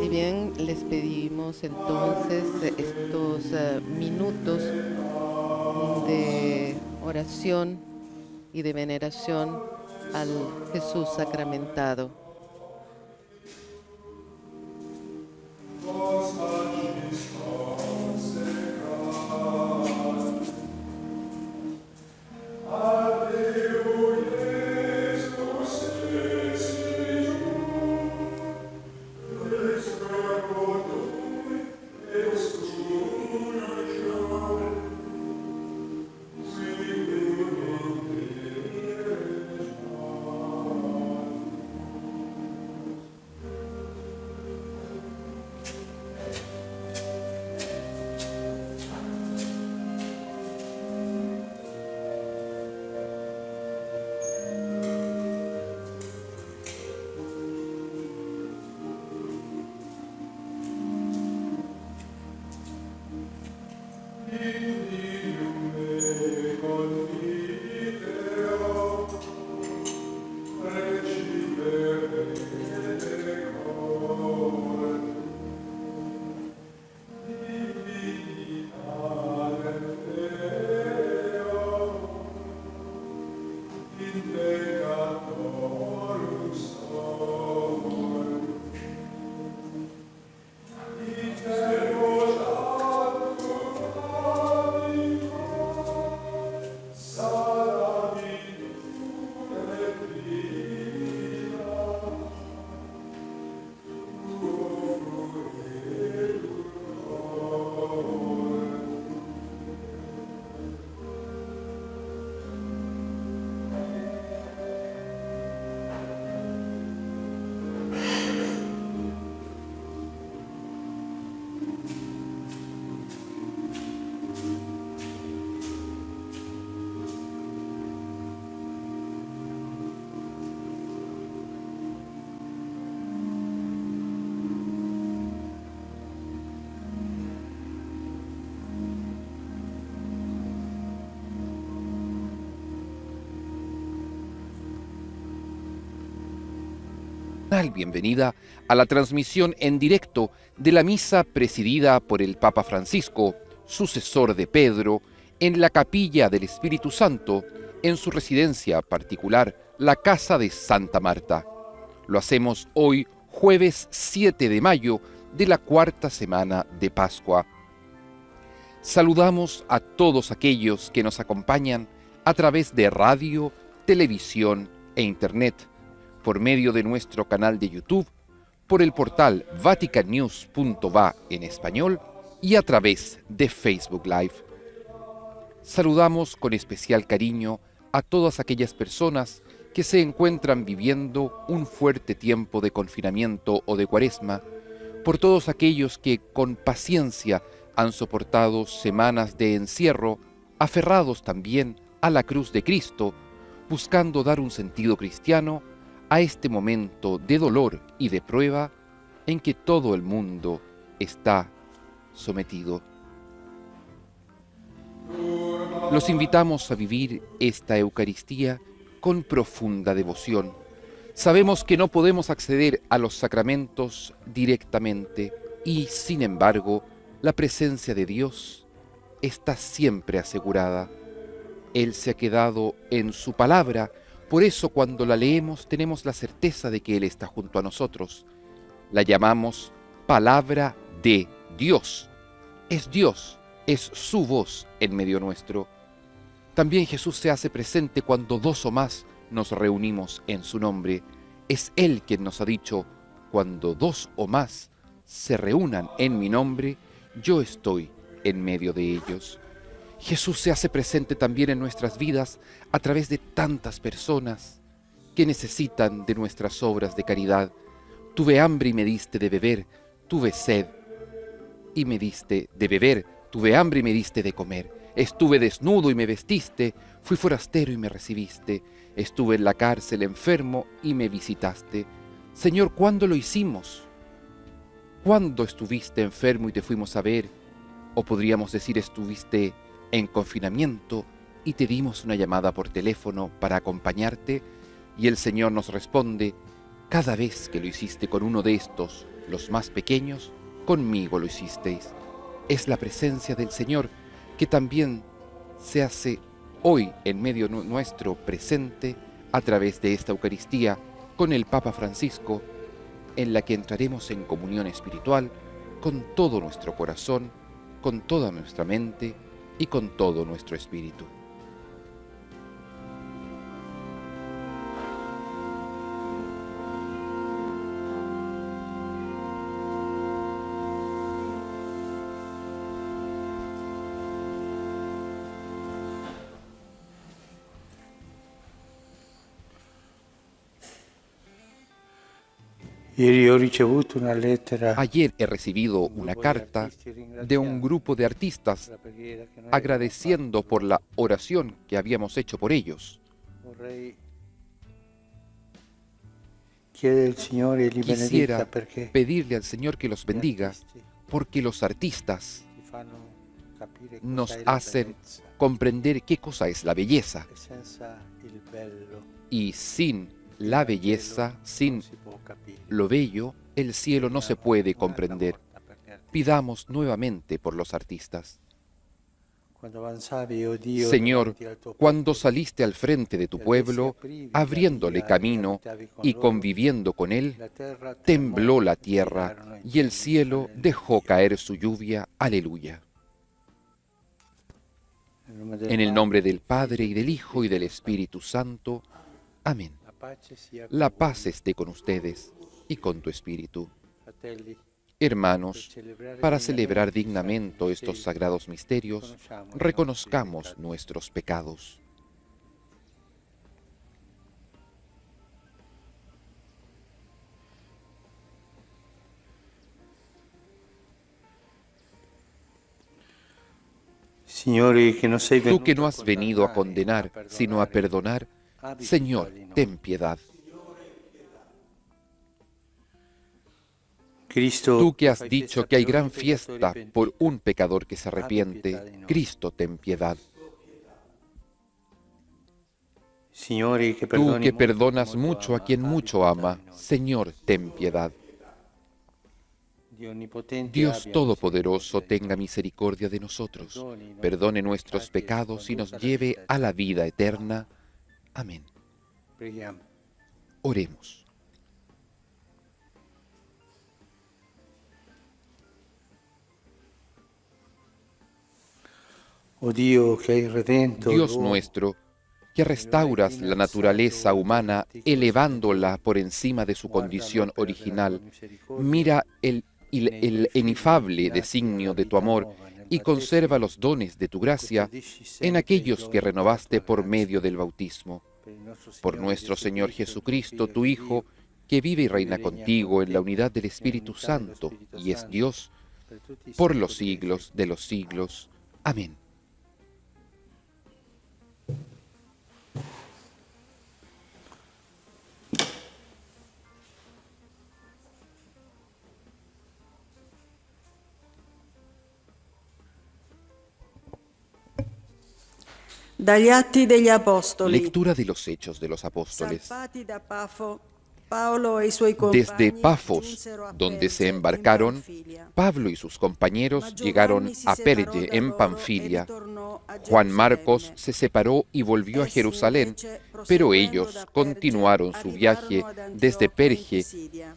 Speaker 1: Y bien, les pedimos entonces estos minutos de oración y de veneración al Jesús sacramentado.
Speaker 6: Bienvenida a la transmisión en directo de la misa presidida por el Papa Francisco, sucesor de Pedro, en la Capilla del Espíritu Santo, en su residencia particular, la Casa de Santa Marta. Lo hacemos hoy, jueves 7 de mayo de la cuarta semana de Pascua. Saludamos a todos aquellos que nos acompañan a través de radio, televisión e internet, por medio de nuestro canal de YouTube, por el portal vaticannews.va en español y a través de Facebook Live. Saludamos con especial cariño a todas aquellas personas que se encuentran viviendo un fuerte tiempo de confinamiento o de cuaresma, por todos aquellos que con paciencia han soportado semanas de encierro, aferrados también a la cruz de Cristo, buscando dar un sentido cristiano a este momento de dolor y de prueba en que todo el mundo está sometido. Los invitamos a vivir esta Eucaristía con profunda devoción. Sabemos que no podemos acceder a los sacramentos directamente y, sin embargo, la presencia de Dios está siempre asegurada. Él se ha quedado en su palabra. Por eso cuando la leemos tenemos la certeza de que Él está junto a nosotros. La llamamos palabra de Dios. Es Dios, es su voz en medio nuestro. También Jesús se hace presente cuando dos o más nos reunimos en su nombre. Es Él quien nos ha dicho, cuando dos o más se reúnan en mi nombre, yo estoy en medio de ellos. Jesús se hace presente también en nuestras vidas a través de tantas personas que necesitan de nuestras obras de caridad. Tuve hambre y me diste de beber, tuve sed y me diste de beber, tuve hambre y me diste de comer, estuve desnudo y me vestiste, fui forastero y me recibiste, estuve en la cárcel enfermo y me visitaste. Señor, ¿cuándo lo hicimos? ¿Cuándo estuviste enfermo y te fuimos a ver? O podríamos decir, estuviste en confinamiento y te dimos una llamada por teléfono para acompañarte, y el Señor nos responde, cada vez que lo hiciste con uno de estos, los más pequeños, conmigo lo hicisteis. Es la presencia del Señor que también se hace hoy en medio nuestro presente a través de esta Eucaristía con el Papa Francisco, en la que entraremos en comunión espiritual con todo nuestro corazón, con toda nuestra mente y con todo nuestro espíritu. Ayer he recibido una carta de un grupo de artistas agradeciendo por la oración que habíamos hecho por ellos. Quisiera pedirle al Señor que los bendiga, porque los artistas nos hacen comprender qué cosa es la belleza. Y sin la belleza, sin lo bello, el cielo no se puede comprender. Pidamos nuevamente por los artistas. Señor, cuando saliste al frente de tu pueblo, abriéndole camino y conviviendo con él, tembló la tierra y el cielo dejó caer su lluvia. Aleluya. En el nombre del Padre, y del Hijo, y del Espíritu Santo. Amén. La paz esté con ustedes y con tu espíritu. Hermanos, para celebrar dignamente estos sagrados misterios, reconozcamos nuestros pecados. Tú que no has venido a condenar, sino a perdonar, Señor, ten piedad. Tú que has dicho que hay gran fiesta por un pecador que se arrepiente, Cristo, ten piedad.
Speaker 2: Signore, che
Speaker 6: Tú
Speaker 2: perdoni
Speaker 6: que
Speaker 2: molto,
Speaker 6: perdonas
Speaker 2: molto
Speaker 6: mucho a
Speaker 2: ama,
Speaker 6: quien
Speaker 2: abbi
Speaker 6: mucho
Speaker 2: pietà
Speaker 6: ama,
Speaker 2: di noi.
Speaker 6: Señor, ten piedad.
Speaker 2: Dio onnipotente,
Speaker 6: Dios
Speaker 2: abbia
Speaker 6: Todopoderoso,
Speaker 2: misericordia di
Speaker 6: tenga
Speaker 2: noi.
Speaker 6: misericordia de nosotros,
Speaker 2: Perdoni i nostri
Speaker 6: perdone nuestros
Speaker 2: peccati e ci
Speaker 6: pecados y nos
Speaker 2: conduca alla
Speaker 6: lleve
Speaker 2: vita
Speaker 6: a la
Speaker 2: eterna.
Speaker 6: vida eterna. Amén.
Speaker 2: Preghiamo.
Speaker 6: Oremos.
Speaker 2: Oh Dio, che hai redento
Speaker 6: Dios
Speaker 2: l'uomo,
Speaker 6: nuestro, que restauras la naturaleza humana elevándola por encima de su condición original, mira el inefable designio de tu amor y conserva los dones de tu gracia en aquellos que renovaste por medio del bautismo. Por nuestro Señor Jesucristo, tu Hijo, que vive y reina contigo en la unidad del Espíritu Santo y es Dios, por los siglos de los siglos. Amén.
Speaker 7: Dagli Atti degli Apostoli.
Speaker 6: Lectura de los Hechos de los Apóstoles.
Speaker 7: Salpati da Pafo, Paolo e i suoi
Speaker 6: Desde
Speaker 7: compagni
Speaker 6: Pafos,
Speaker 7: giunsero a
Speaker 6: donde se
Speaker 7: Perge, in
Speaker 6: embarcaron,
Speaker 7: Panfilia.
Speaker 6: Pablo y sus compañeros
Speaker 7: Ma
Speaker 6: llegaron
Speaker 7: Giovanni si
Speaker 6: a
Speaker 7: separò
Speaker 6: Perge
Speaker 7: da
Speaker 6: en
Speaker 7: loro
Speaker 6: Panfilia.
Speaker 7: e ritornò a
Speaker 6: Juan Marcos
Speaker 7: Gerusalemme.
Speaker 6: se separó y volvió a
Speaker 7: Essi
Speaker 6: Jerusalén,
Speaker 7: invece,
Speaker 6: pero
Speaker 7: proseguendo
Speaker 6: ellos
Speaker 7: da Perge,
Speaker 6: continuaron su viaje
Speaker 7: arrivarono ad
Speaker 6: desde
Speaker 7: Antioquia in
Speaker 6: Perge
Speaker 7: Pisidia.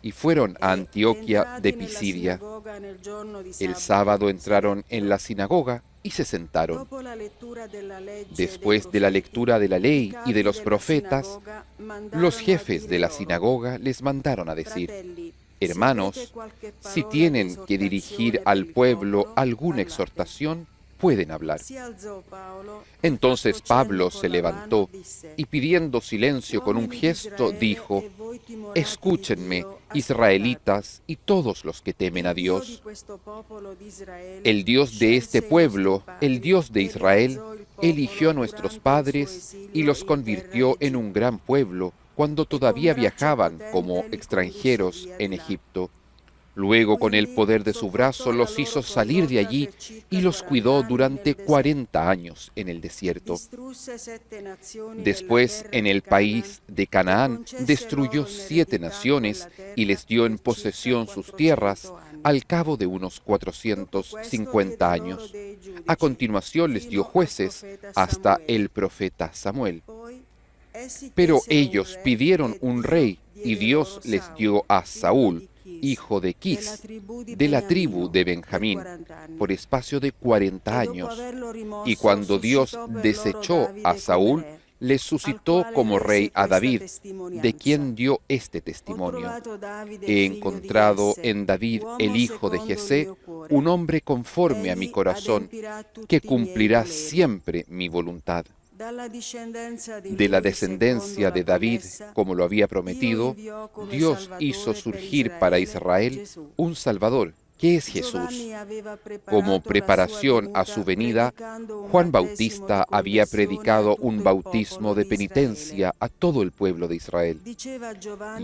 Speaker 6: y fueron a
Speaker 7: E,
Speaker 6: Antioquia de
Speaker 7: entrati nella
Speaker 6: Pisidia.
Speaker 7: sinagoga nel giorno di
Speaker 6: El
Speaker 7: sabato,
Speaker 6: sábado entraron en la sinagoga y se sentaron.
Speaker 7: dopo la lettura della legge e
Speaker 6: Después
Speaker 7: dei
Speaker 6: de la
Speaker 7: profeti,
Speaker 6: lectura de la ley y de
Speaker 7: i
Speaker 6: los
Speaker 7: capi della
Speaker 6: profetas,
Speaker 7: sinagoga mandarono
Speaker 6: los
Speaker 7: a
Speaker 6: jefes
Speaker 7: dire
Speaker 6: de la
Speaker 7: loro:
Speaker 6: sinagoga les mandaron a decir:
Speaker 7: Fratelli,
Speaker 6: Hermanos,
Speaker 7: si avete qualche
Speaker 6: si
Speaker 7: parola
Speaker 6: tienen
Speaker 7: di
Speaker 6: que dirigir
Speaker 7: esortazione
Speaker 6: al
Speaker 7: per il
Speaker 6: pueblo
Speaker 7: popolo,
Speaker 6: alguna
Speaker 7: parlate.
Speaker 6: exhortación, pueden hablar.
Speaker 7: Si alzò Paolo,
Speaker 6: Entonces
Speaker 7: fatto cenno
Speaker 6: Pablo
Speaker 7: con
Speaker 6: se
Speaker 7: la
Speaker 6: levantó
Speaker 7: mano, disse:
Speaker 6: y pidiendo silencio con un
Speaker 7: Uomini di
Speaker 6: gesto
Speaker 7: Israele,
Speaker 6: dijo:
Speaker 7: e voi timorati di
Speaker 6: Escúchenme,
Speaker 7: Dio, ascoltate.
Speaker 6: israelitas y todos los que temen a
Speaker 7: Il Dio di
Speaker 6: Dios.
Speaker 7: questo popolo di Israele
Speaker 6: El Dios de este
Speaker 7: scelse i
Speaker 6: pueblo,
Speaker 7: nostri padri,
Speaker 6: el Dios de
Speaker 7: e
Speaker 6: Israel,
Speaker 7: rialzò il popolo
Speaker 6: eligió a nuestros
Speaker 7: durante il suo
Speaker 6: padres
Speaker 7: esilio
Speaker 6: y los
Speaker 7: in
Speaker 6: convirtió
Speaker 7: terra
Speaker 6: en un gran pueblo cuando todavía viajaban como extranjeros en Egipto. Luego, con el poder de su brazo, los hizo salir de allí y los cuidó durante 40 años en el desierto. Después, en el país de Canaán, destruyó 7 naciones y les dio en posesión sus tierras al cabo de unos 450 años. A continuación les dio jueces hasta el profeta Samuel. Pero ellos pidieron un rey y Dios les dio a Saúl, hijo de Quis, de la tribu de Benjamín, por espacio de 40 años. Y cuando Dios desechó a Saúl, les suscitó como rey a David, de quien dio este testimonio. He encontrado en David, el hijo de Jesé, un hombre conforme a mi corazón, que cumplirá siempre mi voluntad. De la descendencia de David, como lo había prometido, Dios hizo surgir para Israel un Salvador, que es Jesús. Como preparación a su venida, Juan Bautista había predicado un bautismo de penitencia a todo el pueblo de Israel.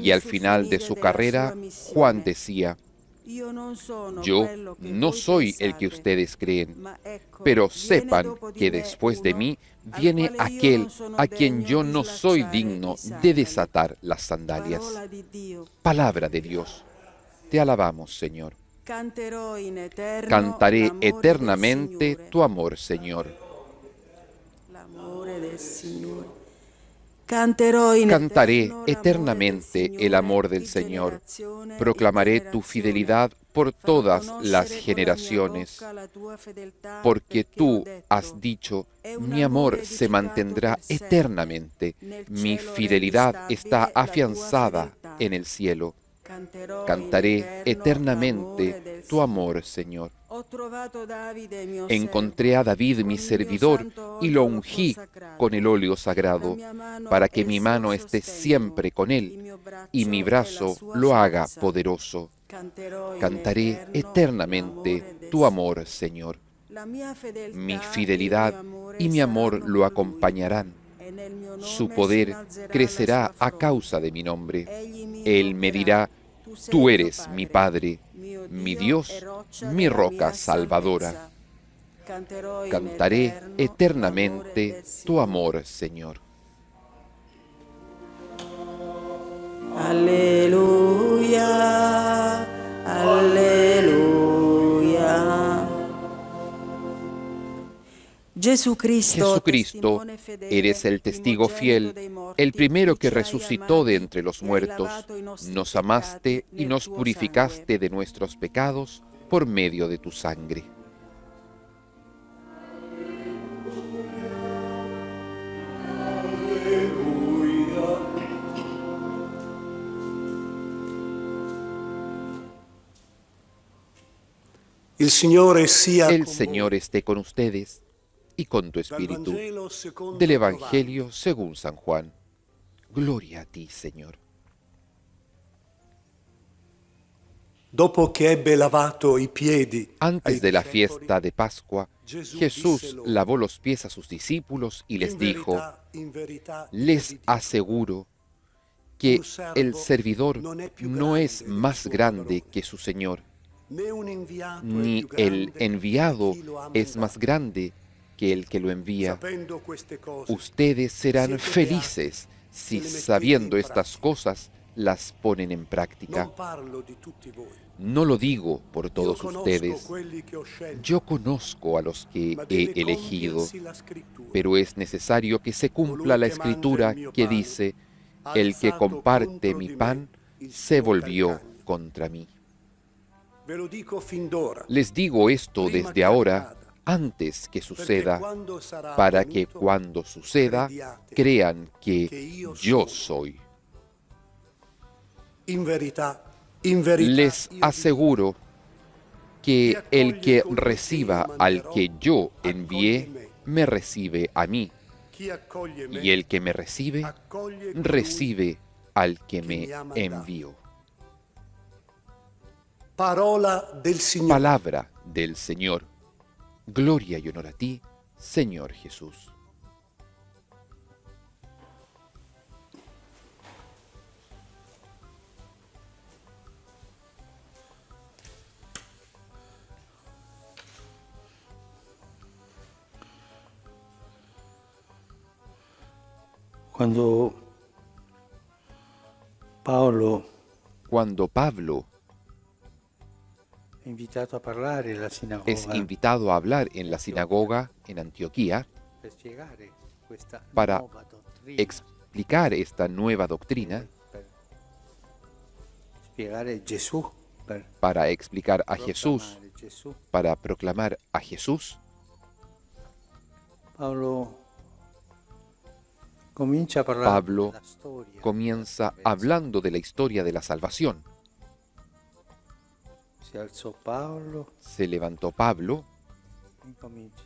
Speaker 6: Y al final de su carrera, Juan decía: Yo no soy el que ustedes creen, pero sepan que después de mí viene aquel a quien yo no soy digno de desatar las sandalias. Palabra de Dios. Te alabamos, Señor. Cantaré eternamente tu amor, Señor. Cantaré eternamente el amor del Señor. Proclamaré tu fidelidad por todas las generaciones. Porque tú has dicho, mi amor se mantendrá eternamente. Mi fidelidad está afianzada en el cielo. Cantaré eternamente tu amor, Señor. Encontré a David mi servidor y lo ungí con el óleo sagrado, para que mi mano esté siempre con él y mi brazo lo haga poderoso. Cantaré eternamente tu amor, Señor. Mi fidelidad y mi amor lo acompañarán. Su poder crecerá a causa de mi nombre. Él me dirá: tú eres mi Padre, mi Dios, mi roca salvadora. Cantaré eternamente tu amor, Señor.
Speaker 7: Alleluia, alleluia.
Speaker 6: Jesucristo, eres el testigo fiel, el primero que resucitó de entre los muertos, nos amaste y nos purificaste de nuestros pecados por medio de tu sangre.
Speaker 4: Il Signore sia
Speaker 6: El
Speaker 4: con
Speaker 6: Señor
Speaker 4: voi.
Speaker 6: esté con ustedes y con tu
Speaker 4: Dal
Speaker 6: espíritu.
Speaker 4: Vangelo secondo
Speaker 6: Del
Speaker 4: Giovanni.
Speaker 6: Evangelio según San Juan. Gloria a ti, Señor.
Speaker 4: Dopo che ebbe lavato i piedi
Speaker 6: Antes
Speaker 4: ai
Speaker 6: de la
Speaker 4: discepoli,
Speaker 6: fiesta de Pascua,
Speaker 4: Gesù
Speaker 6: Jesús
Speaker 4: disse loro,
Speaker 6: lavó los pies a sus discípulos y les
Speaker 4: in
Speaker 6: dijo,
Speaker 4: verità,
Speaker 6: les
Speaker 4: io vi dico,
Speaker 6: aseguro que
Speaker 4: un servo
Speaker 6: el servidor
Speaker 4: non è più
Speaker 6: no es
Speaker 4: grande del
Speaker 6: más
Speaker 4: suo
Speaker 6: grande
Speaker 4: padrone,
Speaker 6: que su Señor,
Speaker 4: né un inviato è
Speaker 6: ni
Speaker 4: più
Speaker 6: el
Speaker 4: grande
Speaker 6: enviado
Speaker 4: di chi lo ha
Speaker 6: es más
Speaker 4: mandato.
Speaker 6: grande que el que lo envía.
Speaker 4: Sapendo queste cose,
Speaker 6: Ustedes serán
Speaker 4: siete
Speaker 6: felices si
Speaker 4: se le mettete
Speaker 6: sabiendo
Speaker 4: in
Speaker 6: estas
Speaker 4: práctica.
Speaker 6: cosas las ponen en práctica.
Speaker 4: non parlo di tutti voi.
Speaker 6: No lo digo por
Speaker 4: Io
Speaker 6: todos
Speaker 4: conosco
Speaker 6: ustedes.
Speaker 4: quelli che ho scelto,
Speaker 6: Yo conozco a los que
Speaker 4: ma
Speaker 6: he
Speaker 4: deve
Speaker 6: elegido,
Speaker 4: compiersi la scrittura.
Speaker 6: pero es necesario que se cumpla la escritura que dice, el que comparte mi pan se volvió contra mí.
Speaker 4: Ve lo dico fin d'ora,
Speaker 6: Les digo esto
Speaker 4: prima
Speaker 6: desde
Speaker 4: che
Speaker 6: ahora,
Speaker 4: accada,
Speaker 6: antes que
Speaker 4: perché
Speaker 6: suceda,
Speaker 4: quando sarà
Speaker 6: para que
Speaker 4: avvenuto,
Speaker 6: cuando suceda
Speaker 4: crediate
Speaker 6: crean que
Speaker 4: che
Speaker 6: yo
Speaker 4: sono.
Speaker 6: soy.
Speaker 4: In verità,
Speaker 6: Les
Speaker 4: io vi
Speaker 6: aseguro que el que
Speaker 4: accoglie
Speaker 6: reciba
Speaker 4: colui che io
Speaker 6: al que yo envié,
Speaker 4: accoglie
Speaker 6: me recibe a mí,
Speaker 4: dico, chi accoglie me,
Speaker 6: y el que me recibe,
Speaker 4: accoglie colui
Speaker 6: recibe al que me
Speaker 4: mi ha mandato.
Speaker 6: envió.
Speaker 4: Parola del Signore.
Speaker 6: Palabra del Señor. Gloria y honor a ti, Señor Jesús.
Speaker 2: Quando Paolo
Speaker 6: Cuando Pablo
Speaker 2: è invitato a parlare alla sinagoga
Speaker 6: es invitado a hablar en la sinagoga en Antioquía
Speaker 2: per spiegare questa
Speaker 6: para
Speaker 2: nuova dottrina,
Speaker 6: explicar esta nueva doctrina,
Speaker 2: per spiegare Gesù, per
Speaker 6: para explicar a Jesús,
Speaker 2: proclamare Gesù.
Speaker 6: para proclamar a Jesús,
Speaker 2: Paolo comincia a parlare
Speaker 6: Pablo
Speaker 2: della storia
Speaker 6: comienza
Speaker 2: della salvezza.
Speaker 6: hablando de la historia de la salvación.
Speaker 2: Si alzò Paolo
Speaker 6: Se levantó Pablo
Speaker 2: e comincia.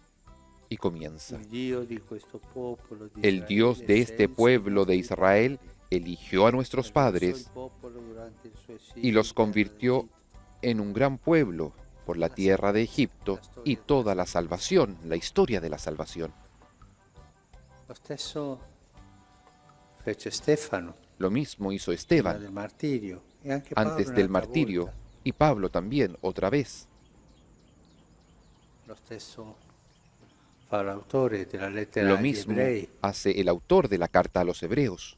Speaker 6: y comienza.
Speaker 2: Il Dio di questo popolo di
Speaker 6: El
Speaker 2: Israele
Speaker 6: Dios de este
Speaker 2: senza
Speaker 6: pueblo de
Speaker 2: nostri
Speaker 6: Israel
Speaker 2: padri,
Speaker 6: eligió a nuestros
Speaker 2: alzò il
Speaker 6: padres
Speaker 2: popolo durante il suo
Speaker 6: y
Speaker 2: esilio
Speaker 6: los
Speaker 2: in terra
Speaker 6: convirtió
Speaker 2: d'Egitto.
Speaker 6: en un gran pueblo por la tierra de Egipto y toda la salvación, la historia de la salvación.
Speaker 2: Lo stesso fece Stefano
Speaker 6: Lo mismo hizo
Speaker 2: prima
Speaker 6: Esteban
Speaker 2: del martirio e anche Paolo
Speaker 6: antes del
Speaker 2: un'altra
Speaker 6: martirio
Speaker 2: volta.
Speaker 6: y Pablo también otra vez.
Speaker 2: Lo stesso fa l'autore della lettera
Speaker 6: Lo
Speaker 2: agli
Speaker 6: mismo
Speaker 2: ebrei
Speaker 6: hace el autor de la carta a los hebreos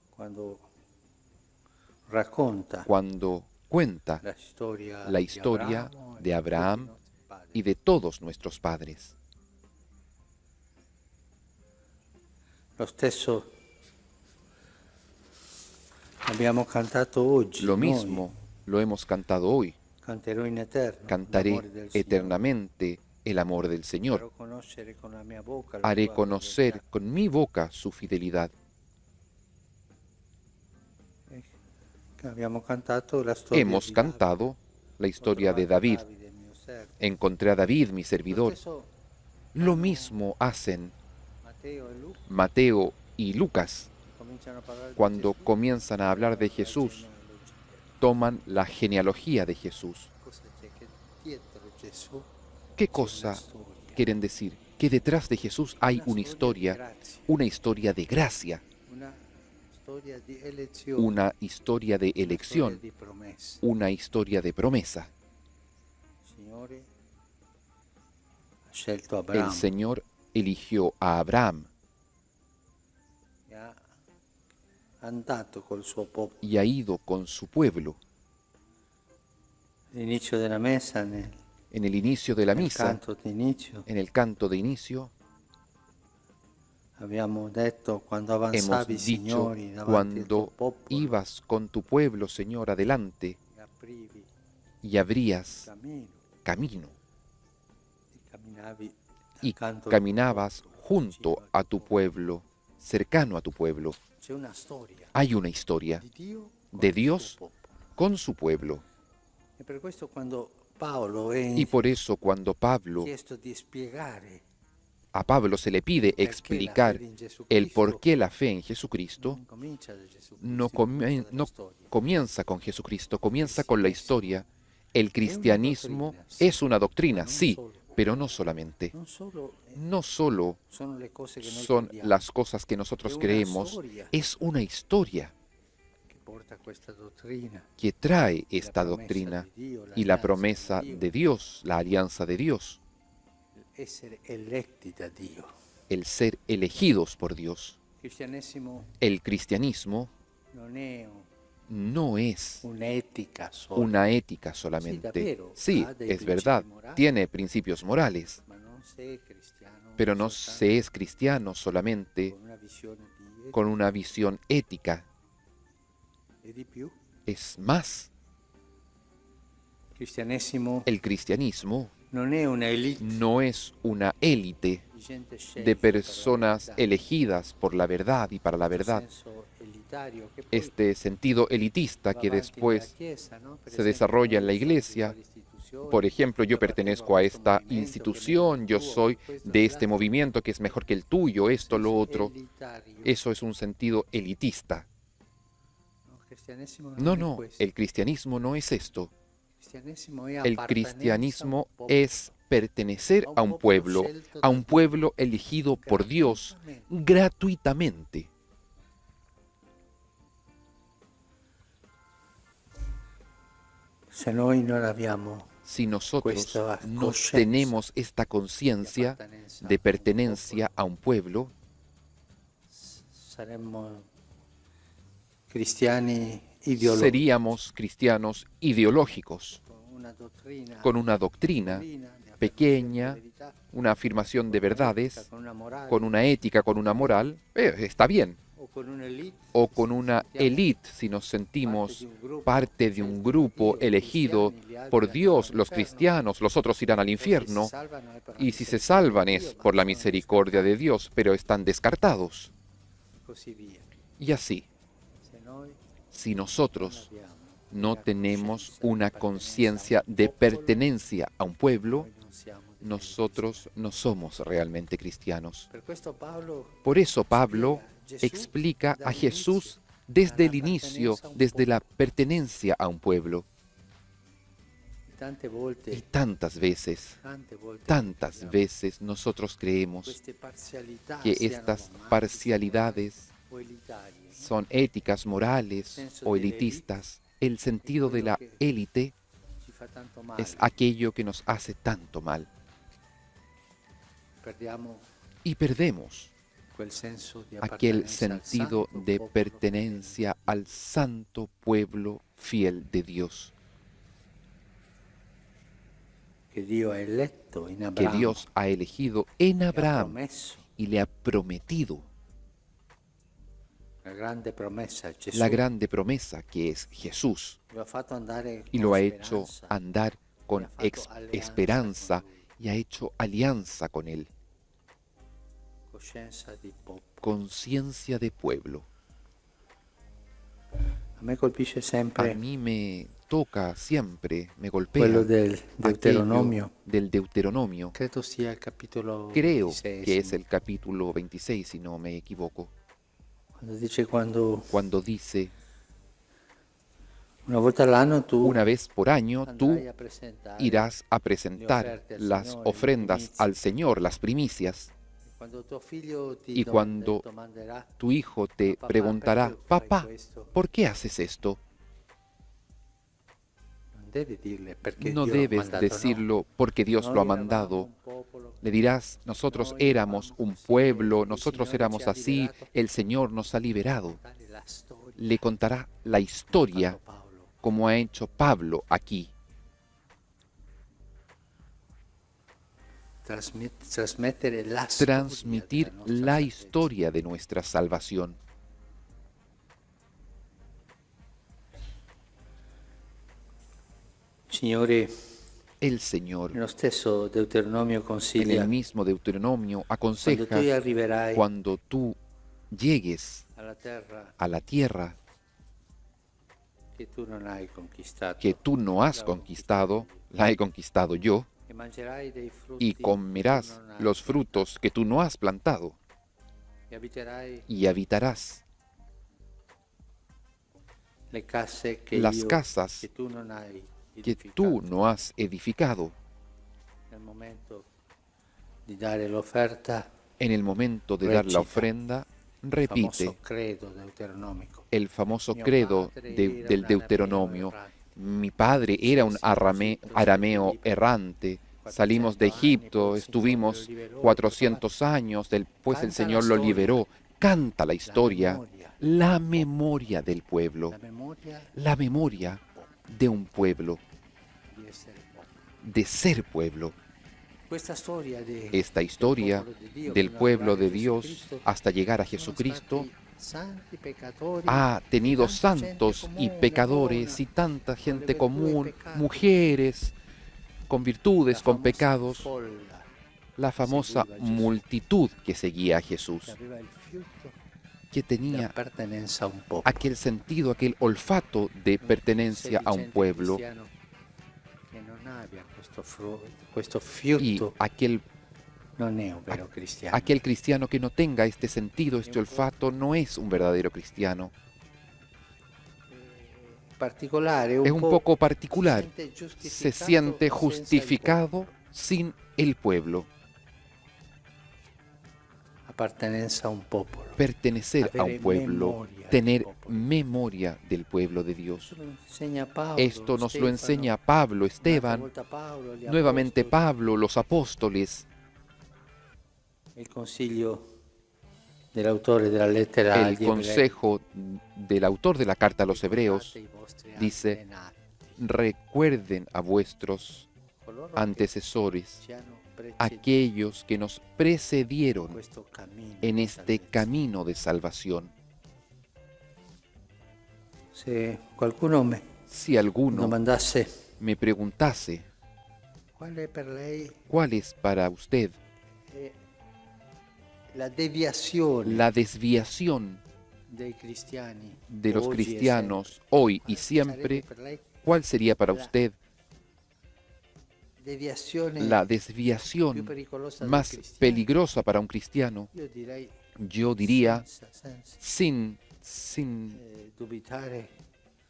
Speaker 2: quando racconta
Speaker 6: cuando cuenta la historia de Abraham y de todos nuestros padres.
Speaker 2: Lo stesso abbiamo cantato oggi.
Speaker 6: Lo
Speaker 2: noi.
Speaker 6: mismo lo hemos cantado hoy.
Speaker 2: Canterò in eterno
Speaker 6: Cantaré
Speaker 2: l'amore del Signore.
Speaker 6: eternamente el amor del
Speaker 2: Farò
Speaker 6: Señor.
Speaker 2: conoscere con la mia bocca la
Speaker 6: Haré
Speaker 2: tua
Speaker 6: conocer
Speaker 2: fedeltà.
Speaker 6: con mi boca su fidelidad.
Speaker 2: Abbiamo cantato la storia
Speaker 6: Hemos
Speaker 2: di
Speaker 6: cantado la
Speaker 2: Davide.
Speaker 6: historia de
Speaker 2: Ho trovato
Speaker 6: David.
Speaker 2: Davide, il mio servo.
Speaker 6: Encontré a David, mi
Speaker 2: Lo
Speaker 6: servidor.
Speaker 2: stesso
Speaker 6: Lo mismo hacen
Speaker 2: Matteo e Luca
Speaker 6: Mateo y Lucas
Speaker 2: cominciano a parlare di
Speaker 6: cuando
Speaker 2: Gesù.
Speaker 6: comienzan a hablar de
Speaker 2: La
Speaker 6: Jesús.
Speaker 2: genealogia.
Speaker 6: Toman la genealogía de Jesús.
Speaker 2: Cosa c'è che dietro Gesù
Speaker 6: ¿Qué
Speaker 2: c'è
Speaker 6: cosa
Speaker 2: una storia.
Speaker 6: quieren decir? Que detrás de Jesús hay una
Speaker 2: Una
Speaker 6: historia,
Speaker 2: di grazia,
Speaker 6: una historia de gracia,
Speaker 2: una storia di elezione,
Speaker 6: una historia de
Speaker 2: una
Speaker 6: elección,
Speaker 2: storia di promessa.
Speaker 6: una historia de promesa.
Speaker 2: Il Signore ha scelto
Speaker 6: El
Speaker 2: Abramo
Speaker 6: Señor eligió a Abraham
Speaker 2: e ha andato col suo popolo.
Speaker 6: y ha ido con su pueblo.
Speaker 2: All'inizio della messa,
Speaker 6: En el inicio de la
Speaker 2: nel
Speaker 6: misa,
Speaker 2: canto d'inizio,
Speaker 6: en el canto de inicio,
Speaker 2: abbiamo detto quando
Speaker 6: hemos
Speaker 2: avanzavi,
Speaker 6: dicho,
Speaker 2: Signori, davanti al tuo
Speaker 6: cuando
Speaker 2: popolo,
Speaker 6: ibas con tu pueblo, Señor, adelante,
Speaker 2: e aprivi
Speaker 6: y abrías
Speaker 2: cammino,
Speaker 6: camino,
Speaker 2: e camminavi
Speaker 6: y
Speaker 2: accanto al tuo
Speaker 6: caminabas
Speaker 2: popolo,
Speaker 6: junto
Speaker 2: vicino al
Speaker 6: a tu
Speaker 2: tuo
Speaker 6: pueblo, cercano a tu pueblo.
Speaker 2: popolo. C'è una storia
Speaker 6: Hay una historia
Speaker 2: di Dio con
Speaker 6: de
Speaker 2: il suo
Speaker 6: Dios
Speaker 2: popolo.
Speaker 6: con su pueblo.
Speaker 2: E per questo quando Paolo è
Speaker 6: Y por eso cuando
Speaker 2: chiesto di spiegare
Speaker 6: a Pablo se le pide
Speaker 2: perché la
Speaker 6: explicar
Speaker 2: fede in Gesù
Speaker 6: el
Speaker 2: Cristo
Speaker 6: por qué la fe en Jesucristo,
Speaker 2: non comincia da Gesù
Speaker 6: no,
Speaker 2: Cristo, comincia dalla
Speaker 6: no
Speaker 2: storia.
Speaker 6: comienza con Jesucristo, comienza con la historia. El cristianismo es una doctrina, sí, pero no solamente.
Speaker 2: Non solo
Speaker 6: No solo
Speaker 2: sono le cose che noi
Speaker 6: son
Speaker 2: crediamo,
Speaker 6: las cosas que nosotros
Speaker 2: Es una
Speaker 6: creemos,
Speaker 2: historia.
Speaker 6: es una historia
Speaker 2: che porta questa dottrina,
Speaker 6: que trae
Speaker 2: la
Speaker 6: esta
Speaker 2: promesa
Speaker 6: doctrina
Speaker 2: di Dio,
Speaker 6: y la
Speaker 2: l'alleanza
Speaker 6: promesa
Speaker 2: con Dio,
Speaker 6: de Dios, la alianza de Dios,
Speaker 2: essere eletti da Dio.
Speaker 6: el ser elegidos por Dios.
Speaker 2: Il cristianesimo
Speaker 6: El cristianismo
Speaker 2: non è
Speaker 6: no es
Speaker 2: un'etica sola,
Speaker 6: una ética solamente.
Speaker 2: davvero,
Speaker 6: Sí,
Speaker 2: ha dei
Speaker 6: es verdad,
Speaker 2: principi morali,
Speaker 6: tiene principios morales,
Speaker 2: ma non sei cristiano
Speaker 6: pero no
Speaker 2: soltanto
Speaker 6: se es cristiano solamente
Speaker 2: con una visione di
Speaker 6: con una visión ética,
Speaker 2: e di più.
Speaker 6: es más.
Speaker 2: Il cristianesimo
Speaker 6: El cristianismo
Speaker 2: non è una elite
Speaker 6: no es una élite
Speaker 2: di gente scelta
Speaker 6: de
Speaker 2: per la
Speaker 6: personas
Speaker 2: verità,
Speaker 6: elegidas por la verdad y para la
Speaker 2: in
Speaker 6: verdad.
Speaker 2: senso elitario, che poi
Speaker 6: Este sentido elitista
Speaker 2: va
Speaker 6: que
Speaker 2: avanti
Speaker 6: después
Speaker 2: nella Chiesa, no? Per
Speaker 6: se
Speaker 2: esempio,
Speaker 6: desarrolla en la
Speaker 2: noi siamo di
Speaker 6: iglesia.
Speaker 2: quale istituzione,
Speaker 6: Por ejemplo, yo pertenezco a
Speaker 2: questo
Speaker 6: esta
Speaker 2: movimento che è
Speaker 6: institución,
Speaker 2: meglio
Speaker 6: yo
Speaker 2: del tuo,
Speaker 6: soy
Speaker 2: questo
Speaker 6: de
Speaker 2: è
Speaker 6: este
Speaker 2: l'altro.
Speaker 6: movimiento que es mejor que el tuyo, esto, lo
Speaker 2: Senso
Speaker 6: otro.
Speaker 2: elitario.
Speaker 6: Eso es un sentido elitista.
Speaker 2: No, il cristianesimo non
Speaker 6: No,
Speaker 2: è
Speaker 6: no,
Speaker 2: questo.
Speaker 6: el cristianismo no es esto.
Speaker 2: Il cristianesimo è
Speaker 6: El
Speaker 2: appartenenza
Speaker 6: cristianismo
Speaker 2: a un popolo,
Speaker 6: es pertenecer a un pueblo elegido por Dios gratuitamente.
Speaker 2: Se noi non abbiamo
Speaker 6: Si nosotros
Speaker 2: Questa
Speaker 6: no
Speaker 2: coscienza
Speaker 6: tenemos esta conciencia de pertenencia a un pueblo,
Speaker 2: saremmo cristiani ideologici,
Speaker 6: seríamos cristianos ideológicos,
Speaker 2: con
Speaker 6: con una
Speaker 2: una doctrina
Speaker 6: doctrina
Speaker 2: piccolina, di
Speaker 6: pequeña,
Speaker 2: affermazione di verità,
Speaker 6: una afirmación de verdades,
Speaker 2: con una morale,
Speaker 6: con una ética, con una moral, está bien.
Speaker 2: o con una elite,
Speaker 6: O con una
Speaker 2: si sentiamo
Speaker 6: élite, si nos sentimos
Speaker 2: parte
Speaker 6: parte de un grupo elegido por Dios, los cristianos, los otros irán al infierno, y si se salvan es por la misericordia de Dios, pero están descartados.
Speaker 2: così via.
Speaker 6: Y así,
Speaker 2: Se noi
Speaker 6: si
Speaker 2: non
Speaker 6: nosotros
Speaker 2: abbiamo
Speaker 6: no
Speaker 2: una
Speaker 6: tenemos
Speaker 2: coscienza di
Speaker 6: una
Speaker 2: pertenencia
Speaker 6: conciencia
Speaker 2: a un
Speaker 6: de
Speaker 2: popolo,
Speaker 6: pertenencia a un pueblo,
Speaker 2: noi non siamo di
Speaker 6: nosotros no somos realmente cristianos.
Speaker 2: Per questo Paolo
Speaker 6: Por eso Pablo
Speaker 2: Jesús
Speaker 6: explica a
Speaker 2: dall'inizio
Speaker 6: Jesús desde el
Speaker 2: alla
Speaker 6: inicio,
Speaker 2: appartenenza a un
Speaker 6: desde la
Speaker 2: popolo.
Speaker 6: pertenencia a un pueblo.
Speaker 2: Tante volte,
Speaker 6: Y tantas veces
Speaker 2: crediamo
Speaker 6: nosotros creemos
Speaker 2: queste parzialità
Speaker 6: que
Speaker 2: siano
Speaker 6: estas
Speaker 2: umane,
Speaker 6: parcialidades
Speaker 2: o elitarie, no?
Speaker 6: son éticas, morales o elitistas. El sentido de la élite
Speaker 2: Ci fa tanto male.
Speaker 6: es aquello que nos hace tanto mal.
Speaker 2: Perdiamo
Speaker 6: Y perdemos
Speaker 2: quel senso di
Speaker 6: aquel
Speaker 2: appartenenza al
Speaker 6: sentido
Speaker 2: santo
Speaker 6: de
Speaker 2: popolo
Speaker 6: pertenencia al santo pueblo fiel de Dios,
Speaker 2: che Dio ha eletto in
Speaker 6: que
Speaker 2: Abramo,
Speaker 6: Dios ha elegido en
Speaker 2: che ha
Speaker 6: Abraham
Speaker 2: promesso
Speaker 6: y le ha prometido
Speaker 2: la grande promessa, Gesù
Speaker 6: la grande promesa que es Jesús,
Speaker 2: lo ha fatto andare
Speaker 6: y
Speaker 2: con
Speaker 6: lo ha hecho
Speaker 2: speranza,
Speaker 6: andar con
Speaker 2: y ha fatto alianza
Speaker 6: esperanza
Speaker 2: con lui.
Speaker 6: y ha hecho alianza con él,
Speaker 2: coscienza di popolo.
Speaker 6: conciencia de pueblo.
Speaker 2: A me colpisce
Speaker 6: A
Speaker 2: sempre
Speaker 6: mí me toca siempre, me golpea
Speaker 2: quello del
Speaker 6: aquello
Speaker 2: Deuteronomio,
Speaker 6: del Deuteronomio.
Speaker 2: credo sia il capitolo
Speaker 6: Creo
Speaker 2: 26,
Speaker 6: que es el capítulo 26, si no me equivoco,
Speaker 2: quando dice
Speaker 6: cuando dice,
Speaker 2: una volta all'anno tu
Speaker 6: una vez por año tú
Speaker 2: andrai a presentare,
Speaker 6: irás a presentar
Speaker 2: le offerte al
Speaker 6: las
Speaker 2: Signore, le
Speaker 6: ofrendas
Speaker 2: primizie.
Speaker 6: al Señor, las primicias,
Speaker 2: quando tuo figlio ti
Speaker 6: y cuando
Speaker 2: domanderà,
Speaker 6: tu hijo te
Speaker 2: papà,
Speaker 6: preguntará,
Speaker 2: perché fai
Speaker 6: papá,
Speaker 2: questo?
Speaker 6: ¿por qué haces esto?
Speaker 2: Non devi dirle perché
Speaker 6: No
Speaker 2: Dio l'ha
Speaker 6: debes
Speaker 2: mandato, no.
Speaker 6: decirlo porque Dios
Speaker 2: Noi
Speaker 6: lo ha
Speaker 2: eravamo
Speaker 6: mandado.
Speaker 2: un popolo,
Speaker 6: Le dirás, nosotros
Speaker 2: Noi
Speaker 6: éramos
Speaker 2: eravamo
Speaker 6: un
Speaker 2: così,
Speaker 6: pueblo,
Speaker 2: il
Speaker 6: nosotros
Speaker 2: Signore
Speaker 6: éramos
Speaker 2: ci ha
Speaker 6: así,
Speaker 2: liberato.
Speaker 6: el Señor nos ha liberado.
Speaker 2: dale là.
Speaker 6: le contará la historia como ha hecho Pablo aquí.
Speaker 2: Trasmettere
Speaker 6: Transmitir la historia de nuestra salvación.
Speaker 2: Signore,
Speaker 6: El Señor,
Speaker 2: nello stesso Deuteronomio
Speaker 6: en
Speaker 2: consiglia,
Speaker 6: el mismo Deuteronomio,
Speaker 2: quando
Speaker 6: aconseja,
Speaker 2: tu arriverai
Speaker 6: cuando tú llegues
Speaker 2: alla terra
Speaker 6: a la tierra
Speaker 2: che tu non hai conquistato,
Speaker 6: que tú no has conquistado, la he conquistado yo,
Speaker 2: e mangerai dei frutti
Speaker 6: y comerás
Speaker 2: che tu non hai
Speaker 6: los frutos que tú no has plantado,
Speaker 2: e abiterai
Speaker 6: y habitarás
Speaker 2: le case che
Speaker 6: las
Speaker 2: io,
Speaker 6: casas
Speaker 2: che tu non hai
Speaker 6: que
Speaker 2: edificato.
Speaker 6: tú no has edificado.
Speaker 2: Nel momento di dare l'offerta,
Speaker 6: En el momento de dar la
Speaker 2: Recita.
Speaker 6: ofrenda,
Speaker 2: il
Speaker 6: repite
Speaker 2: famoso credo deuteronomico.
Speaker 6: el famoso
Speaker 2: Mio
Speaker 6: credo
Speaker 2: padre era
Speaker 6: del
Speaker 2: un
Speaker 6: Deuteronomio.
Speaker 2: arameo errante.
Speaker 6: Mi padre era un arameo errante. Salimos de Egipto, estuvimos 400 años, después el Señor lo liberó. Canta la historia, la memoria del pueblo,
Speaker 2: La memoria
Speaker 6: la memoria de un pueblo,
Speaker 2: di essere popolo.
Speaker 6: de ser pueblo.
Speaker 2: Questa storia de-
Speaker 6: Esta historia del pueblo de Dios hasta llegar a Jesucristo ha tenido santos y pecadores y tanta gente común, mujeres con virtudes, con pecados, la famosa multitud que seguía a Jesús, que tenía
Speaker 2: appartenenza a un popolo.
Speaker 6: aquel sentido, aquel olfato de pertenencia a un pueblo
Speaker 2: Che non abbia questo
Speaker 6: y
Speaker 2: fiuto
Speaker 6: aquel
Speaker 2: non è un vero cristiano.
Speaker 6: aquel cristiano que no tenga este sentido, este olfato, no es un verdadero cristiano.
Speaker 2: Particolare,
Speaker 6: Es un poco particular. Se siente
Speaker 2: senza il
Speaker 6: justificado sin el pueblo.
Speaker 2: popolo. Appartenenza a un popolo.
Speaker 6: Pertenecer a
Speaker 2: Avere
Speaker 6: un pueblo,
Speaker 2: memoria del
Speaker 6: tener
Speaker 2: popolo.
Speaker 6: memoria del pueblo de Dios.
Speaker 2: Questo lo insegna Paolo,
Speaker 6: Esto nos lo
Speaker 2: Stefano,
Speaker 6: enseña Pablo,
Speaker 2: un'altra
Speaker 6: Esteban,
Speaker 2: volta Paolo, gli
Speaker 6: nuevamente
Speaker 2: apostoli.
Speaker 6: Pablo, los apóstoles,
Speaker 2: Il consiglio dell'autore della lettera
Speaker 6: el
Speaker 2: agli ebrei.
Speaker 6: consejo del autor de la carta a los hebreos.
Speaker 2: Ricordate i vostri
Speaker 6: dice,
Speaker 2: antenati,
Speaker 6: Recuerden a vuestros
Speaker 2: coloro che
Speaker 6: antecesores,
Speaker 2: ci hanno preceduto
Speaker 6: aquellos que nos
Speaker 2: in
Speaker 6: precedieron
Speaker 2: questo cammino
Speaker 6: en
Speaker 2: di
Speaker 6: este
Speaker 2: salvezza.
Speaker 6: camino de salvación.
Speaker 2: Se qualcuno me
Speaker 6: Si alguno
Speaker 2: domandasse
Speaker 6: me preguntase
Speaker 2: qual è per lei
Speaker 6: cuál es para usted
Speaker 2: la deviazione
Speaker 6: la desviación
Speaker 2: dei cristiani
Speaker 6: de los
Speaker 2: oggi e
Speaker 6: cristianos hoy y
Speaker 2: sempre,
Speaker 6: siempre,
Speaker 2: sarebbe per lei
Speaker 6: ¿cuál sería para
Speaker 2: la
Speaker 6: usted
Speaker 2: deviazione
Speaker 6: la
Speaker 2: più
Speaker 6: desviación
Speaker 2: pericolosa del
Speaker 6: más
Speaker 2: cristiano?
Speaker 6: peligrosa para un cristiano?
Speaker 2: Io direi
Speaker 6: Yo diría,
Speaker 2: senza
Speaker 6: sin
Speaker 2: dubitare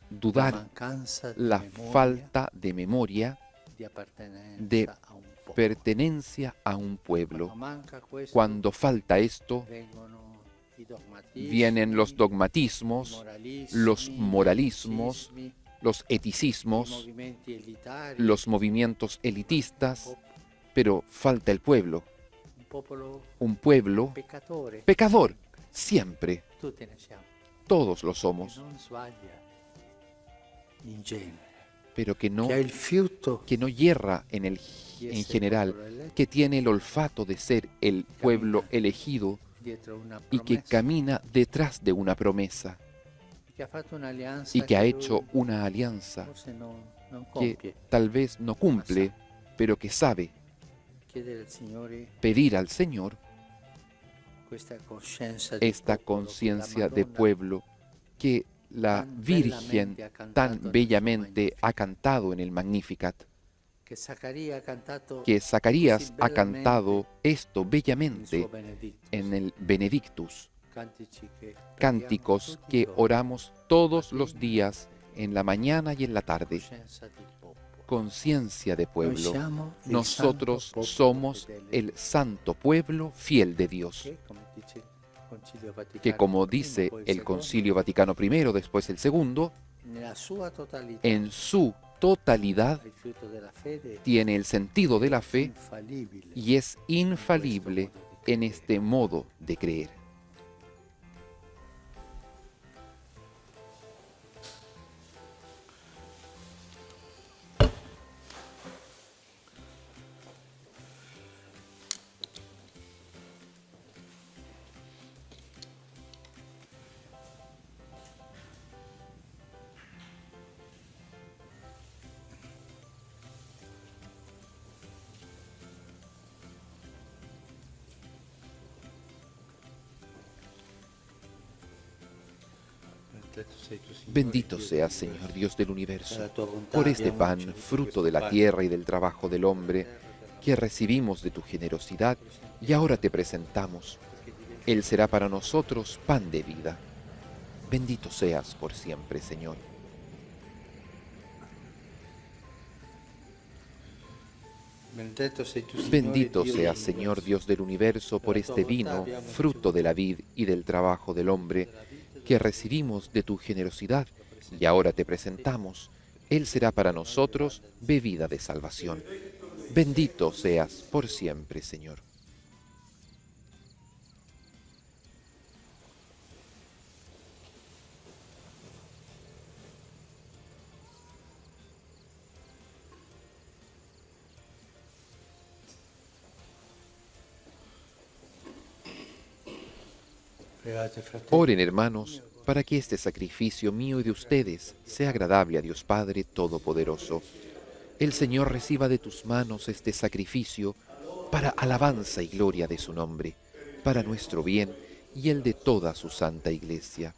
Speaker 2: la
Speaker 6: dudar,
Speaker 2: mancanza di
Speaker 6: la
Speaker 2: memoria,
Speaker 6: falta de memoria
Speaker 2: di appartenenza
Speaker 6: de
Speaker 2: a un popolo.
Speaker 6: pertenencia a un pueblo.
Speaker 2: Quando manca questo,
Speaker 6: Cuando falta esto,
Speaker 2: vengono i dogmatismi,
Speaker 6: vienen los
Speaker 2: i
Speaker 6: dogmatismos,
Speaker 2: moralismi,
Speaker 6: los
Speaker 2: gli
Speaker 6: moralismos,
Speaker 2: eticismi,
Speaker 6: los
Speaker 2: i
Speaker 6: eticismos,
Speaker 2: movimenti elitari,
Speaker 6: los movimientos elitistas, pero falta el pueblo. Un pueblo
Speaker 2: peccatore.
Speaker 6: pecador, siempre.
Speaker 2: Tutti ne siamo.
Speaker 6: Todos lo somos,
Speaker 2: Non sbaglia in genere.
Speaker 6: pero que no
Speaker 2: Che ha il fiuto
Speaker 6: hierra en
Speaker 2: di essere
Speaker 6: general,
Speaker 2: popolo eletto
Speaker 6: que tiene el olfato de ser el pueblo elegido
Speaker 2: dietro una
Speaker 6: y que
Speaker 2: promessa,
Speaker 6: camina detrás de una promesa
Speaker 2: che ha fatto un'alleanza
Speaker 6: y que ha
Speaker 2: lui
Speaker 6: hecho una alianza
Speaker 2: forse non
Speaker 6: que
Speaker 2: compie.
Speaker 6: tal vez no cumple, pero que sabe
Speaker 2: Chiedere al Signore
Speaker 6: pedir al Señor
Speaker 2: questa coscienza di
Speaker 6: esta
Speaker 2: popolo che la
Speaker 6: conciencia de
Speaker 2: Madonna
Speaker 6: pueblo que la
Speaker 2: tan
Speaker 6: Virgen
Speaker 2: bellamente ha cantato
Speaker 6: tan
Speaker 2: nel suo
Speaker 6: bellamente
Speaker 2: Magnificat,
Speaker 6: ha cantado en el Magnificat,
Speaker 2: che Zaccaria ha cantato
Speaker 6: que Zacarías
Speaker 2: così
Speaker 6: ha
Speaker 2: bellamente
Speaker 6: cantado esto
Speaker 2: nel
Speaker 6: bellamente
Speaker 2: suo Benedictus.
Speaker 6: en el Benedictus,
Speaker 2: Cantici che
Speaker 6: cánticos
Speaker 2: preghiamo tutti i
Speaker 6: que
Speaker 2: giorni,
Speaker 6: oramos todos los días, en la mañana y en la tarde.
Speaker 2: coscienza di popolo.
Speaker 6: Conciencia de
Speaker 2: Noi
Speaker 6: pueblo.
Speaker 2: siamo il
Speaker 6: Nosotros
Speaker 2: santo popolo
Speaker 6: somos
Speaker 2: fedele,
Speaker 6: el santo pueblo fiel de Dios,
Speaker 2: che, come dice il Concilio Vaticano
Speaker 6: que como
Speaker 2: I,
Speaker 6: dice
Speaker 2: poi il
Speaker 6: el
Speaker 2: secondo,
Speaker 6: Concilio Vaticano I, después el segundo,
Speaker 2: nella sua totalità
Speaker 6: en su totalidad
Speaker 2: il fiuto della fede
Speaker 6: tiene el sentido de la fe
Speaker 2: infalibile
Speaker 6: y es infalible en este modo de creer. Bendito seas, Señor Dios del universo, por este pan, fruto de la tierra y del trabajo del hombre, que recibimos de tu generosidad y ahora te presentamos. Él será para nosotros pan de vida. Bendito seas por siempre, Señor. Bendito seas, Señor Dios del universo, por este vino, fruto de la vid y del trabajo del hombre, que recibimos de tu generosidad y ahora te presentamos. Él será para nosotros bebida de salvación. Bendito seas por siempre, Señor. Oren, hermanos, para que este sacrificio mío y de ustedes sea agradable a Dios Padre Todopoderoso. El Señor reciba de tus manos este sacrificio para alabanza y gloria de su nombre, para nuestro bien y el de toda su santa Iglesia.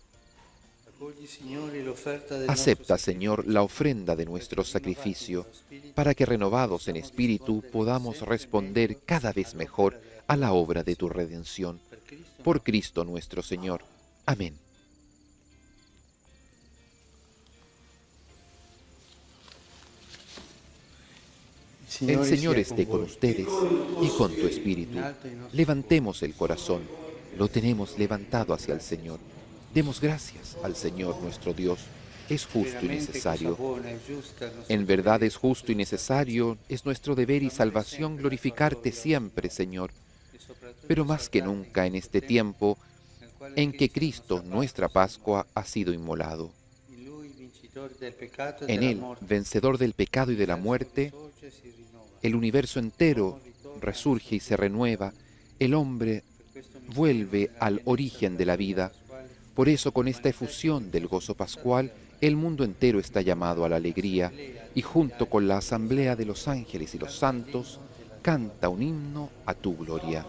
Speaker 6: Acepta, Señor, la ofrenda de nuestro sacrificio, para que renovados en espíritu podamos responder cada vez mejor a la obra de tu redención. Por Cristo nuestro Señor. Amén. El Señor esté con ustedes y con tu espíritu. Levantemos el corazón. Lo tenemos levantado hacia el Señor. Demos gracias al Señor nuestro Dios. Es justo y necesario. En verdad es justo y necesario, es nuestro deber y salvación glorificarte siempre, Señor. Pero más que nunca en este tiempo en que Cristo, nuestra Pascua, ha sido inmolado. En Él, vencedor del pecado y de la muerte, el universo entero resurge y se renueva, el hombre vuelve al origen de la vida. Por eso, con esta efusión del gozo pascual, el mundo entero está llamado a la alegría y junto con la asamblea de los ángeles y los santos, canta un himno a tu gloria.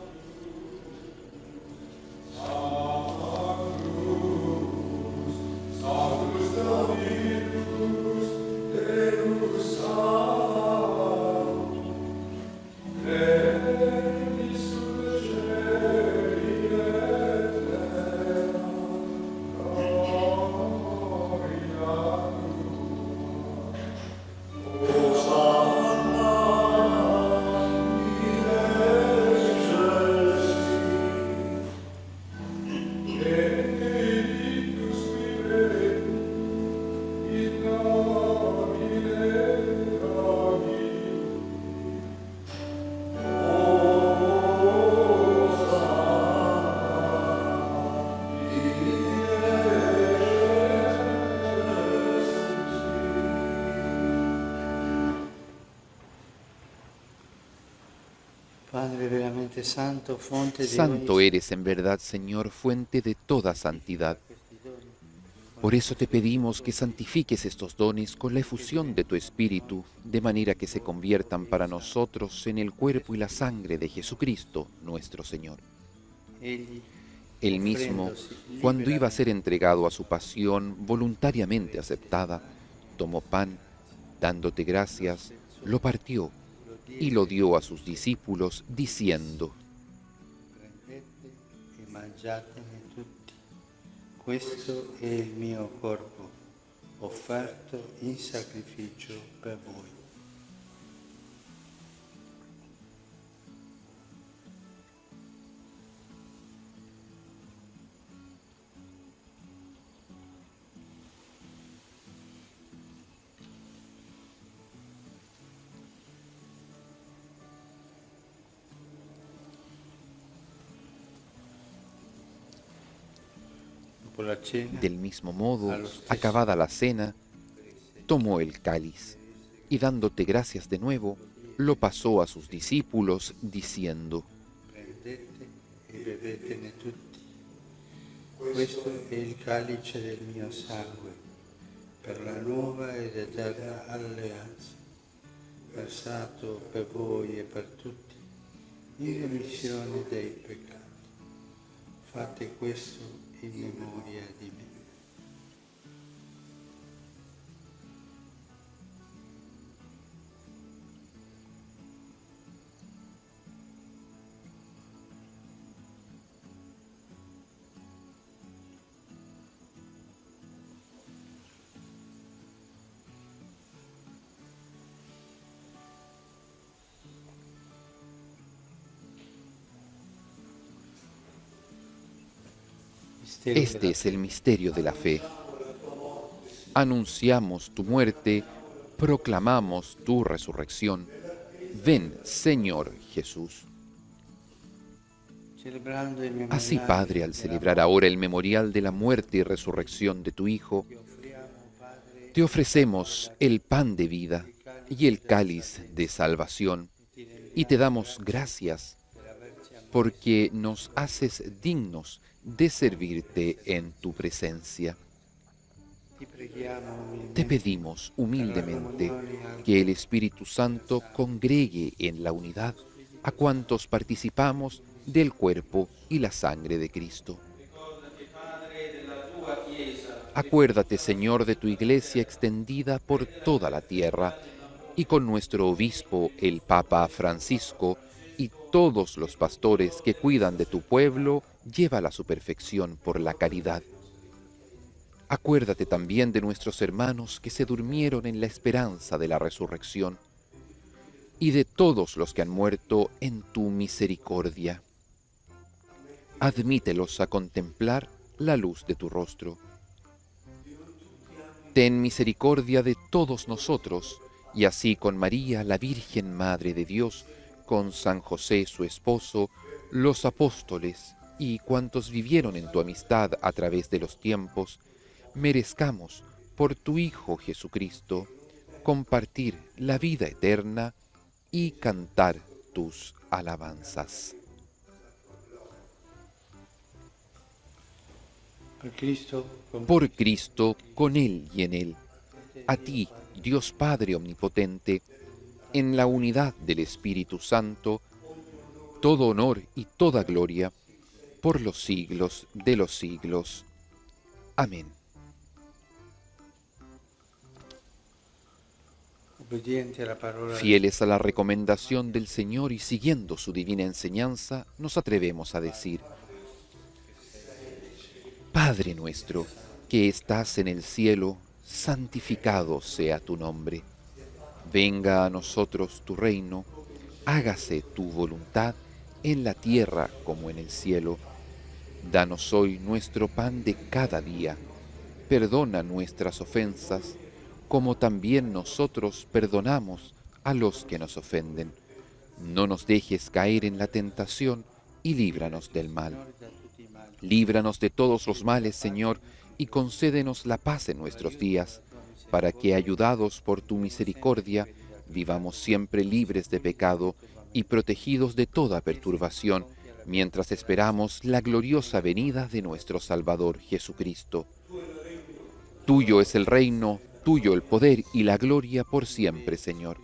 Speaker 6: Santo eres en verdad, Señor, fuente de toda santidad. Por eso te pedimos que santifiques estos dones con la efusión de tu Espíritu, de manera que se conviertan para nosotros en el cuerpo y la sangre de Jesucristo, nuestro Señor. Él mismo, cuando iba a ser entregado a su pasión voluntariamente aceptada, tomó pan, dándote gracias, lo partió y lo dio a sus discípulos, diciendo:
Speaker 2: Prendete e mangiatene tutti. Questo è il mio corpo, offerto in sacrificio per voi.
Speaker 6: Del mismo modo, acabada la cena, tomó el cáliz y dándote gracias de nuevo, lo pasó a sus discípulos, diciendo:
Speaker 2: Prendete e bevetene tutti. Questo è il calice del mio sangue, per la nuova ed eterna alleanza, versato per voi e per tutti, in remissione dei peccati. Fate questo in memoria di me.
Speaker 6: Este es el misterio de la fe. Anunciamos tu muerte, proclamamos tu resurrección. Ven, Señor Jesús. Así, Padre, al celebrar ahora el memorial de la muerte y resurrección de tu Hijo, te ofrecemos el pan de vida y el cáliz de salvación, y te damos gracias porque nos haces dignos de servirte en tu presencia. Te pedimos humildemente que el Espíritu Santo congregue en la unidad a cuantos participamos del cuerpo y la sangre de Cristo. Acuérdate, Señor, de tu Iglesia extendida por toda la tierra, y con nuestro obispo, el Papa Francisco, y todos los pastores que cuidan de tu pueblo, llévala a su perfección por la caridad. Acuérdate también de nuestros hermanos que se durmieron en la esperanza de la resurrección, y de todos los que han muerto en tu misericordia. Admítelos a contemplar la luz de tu rostro. Ten misericordia de todos nosotros, y así con María, la Virgen Madre de Dios, con San José, su esposo, los apóstoles y cuantos vivieron en tu amistad a través de los tiempos, merezcamos, por tu Hijo Jesucristo, compartir la vida eterna y cantar tus alabanzas. Por Cristo, con Él y en Él, a ti, Dios Padre Omnipotente, en la unidad del Espíritu Santo, todo honor y toda gloria, por los siglos de los siglos. Amén. Fieles a la recomendación del Señor y siguiendo su divina enseñanza, nos atrevemos a decir: Padre nuestro, que estás en el cielo, santificado sea tu nombre. Venga a nosotros tu reino, hágase tu voluntad en la tierra como en el cielo. Danos hoy nuestro pan de cada día. Perdona nuestras ofensas, como también nosotros perdonamos a los que nos ofenden. No nos dejes caer en la tentación y líbranos del mal. Líbranos de todos los males, Señor, y concédenos la paz en nuestros días, para que, ayudados por tu misericordia, vivamos siempre libres de pecado y protegidos de toda perturbación, mientras esperamos la gloriosa venida de nuestro Salvador Jesucristo. Tuyo es el reino, tuyo el poder y la gloria por siempre, Señor.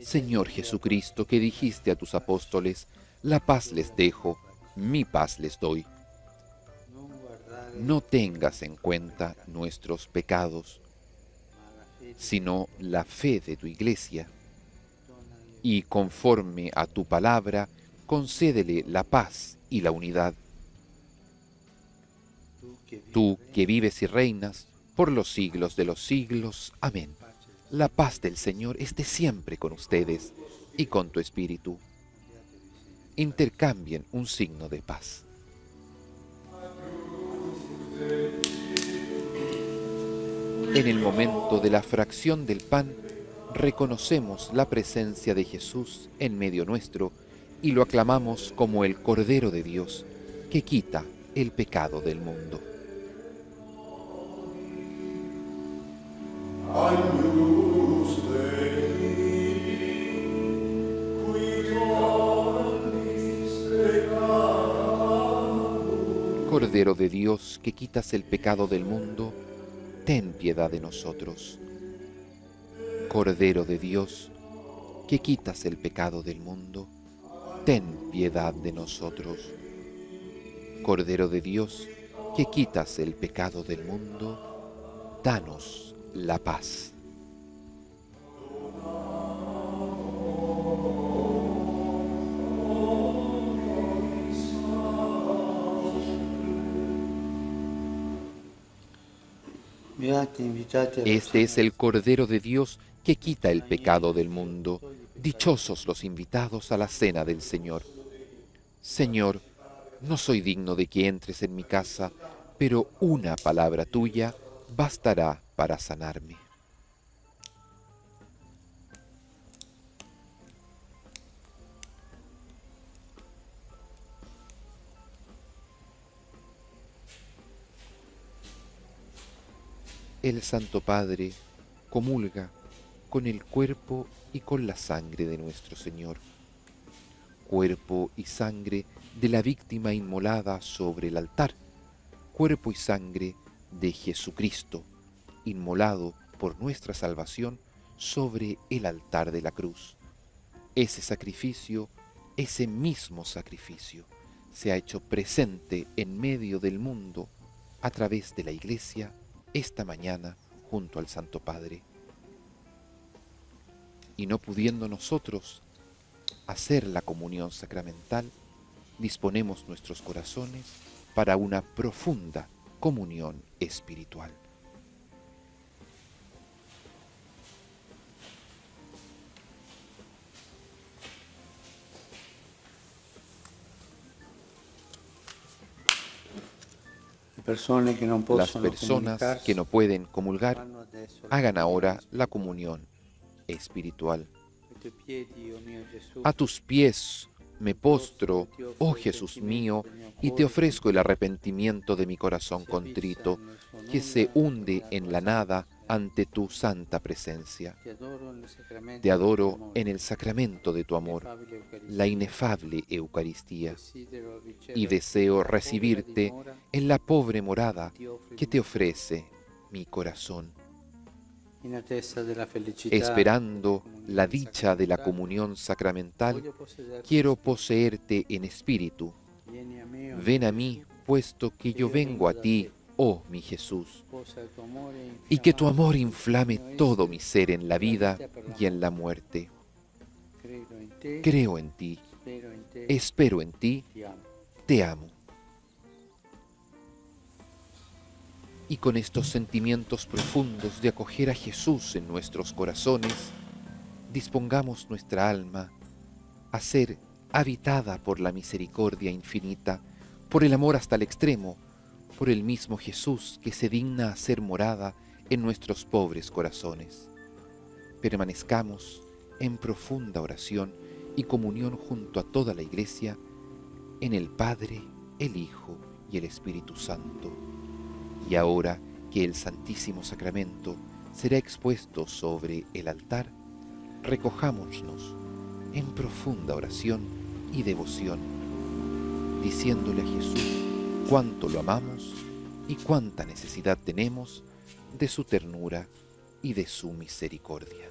Speaker 6: Señor Jesucristo, que dijiste a tus apóstoles: la paz les dejo, mi paz les doy. No tengas en cuenta nuestros pecados, sino la fe de tu Iglesia, y conforme a tu palabra, concédele la paz y la unidad. Tú que vives y reinas por los siglos de los siglos. Amén. La paz del Señor esté siempre con ustedes y con tu espíritu. Intercambien un signo de paz. En el momento de la fracción del pan, reconocemos la presencia de Jesús en medio nuestro y lo aclamamos como el Cordero de Dios, que quita el pecado del mundo. Cordero de Dios, que quitas el pecado del mundo, ten piedad de nosotros. Cordero de Dios, que quitas el pecado del mundo, ten piedad de nosotros. Cordero de Dios, que quitas el pecado del mundo, danos la paz. Este es el Cordero de Dios que quita el pecado del mundo. Dichosos los invitados a la cena del Señor. Señor, No soy digno de que entres en mi casa, pero una palabra tuya bastará para sanarme. El Santo Padre comulga con el cuerpo y con la sangre de nuestro Señor, cuerpo y sangre de la víctima inmolada sobre el altar, cuerpo y sangre de Jesucristo, inmolado por nuestra salvación sobre el altar de la cruz. Ese sacrificio, ese mismo sacrificio, se ha hecho presente en medio del mundo a través de la Iglesia esta mañana junto al Santo Padre. Y no pudiendo nosotros hacer la comunión sacramental, disponemos nuestros corazones para una profunda comunión espiritual. Las personas que no pueden comulgar, hagan ahora la comunión espiritual. A tus pies me postro, oh Jesús mío, y te ofrezco el arrepentimiento de mi corazón contrito, que se hunde en la nada ante tu santa presencia. Te adoro en el sacramento de tu amor, la inefable Eucaristía, y deseo recibirte en la pobre morada que te ofrece mi corazón. Esperando la dicha de la comunión sacramental, quiero poseerte en espíritu. Ven a mí, puesto que yo vengo a ti, oh mi Jesús, y que tu amor inflame todo mi ser en la vida y en la muerte. Creo en ti, espero en ti, te amo. Y con estos sentimientos profundos de acoger a Jesús en nuestros corazones, dispongamos nuestra alma a ser habitada por la misericordia infinita, por el amor hasta el extremo, por el mismo Jesús que se digna a ser morada en nuestros pobres corazones. Permanezcamos en profunda oración y comunión junto a toda la Iglesia, en el Padre, el Hijo y el Espíritu Santo. Y ahora que el Santísimo Sacramento será expuesto sobre el altar, recojámonos en profunda oración y devoción, diciéndole a Jesús cuánto lo amamos y cuánta necesidad tenemos de su ternura y de su misericordia.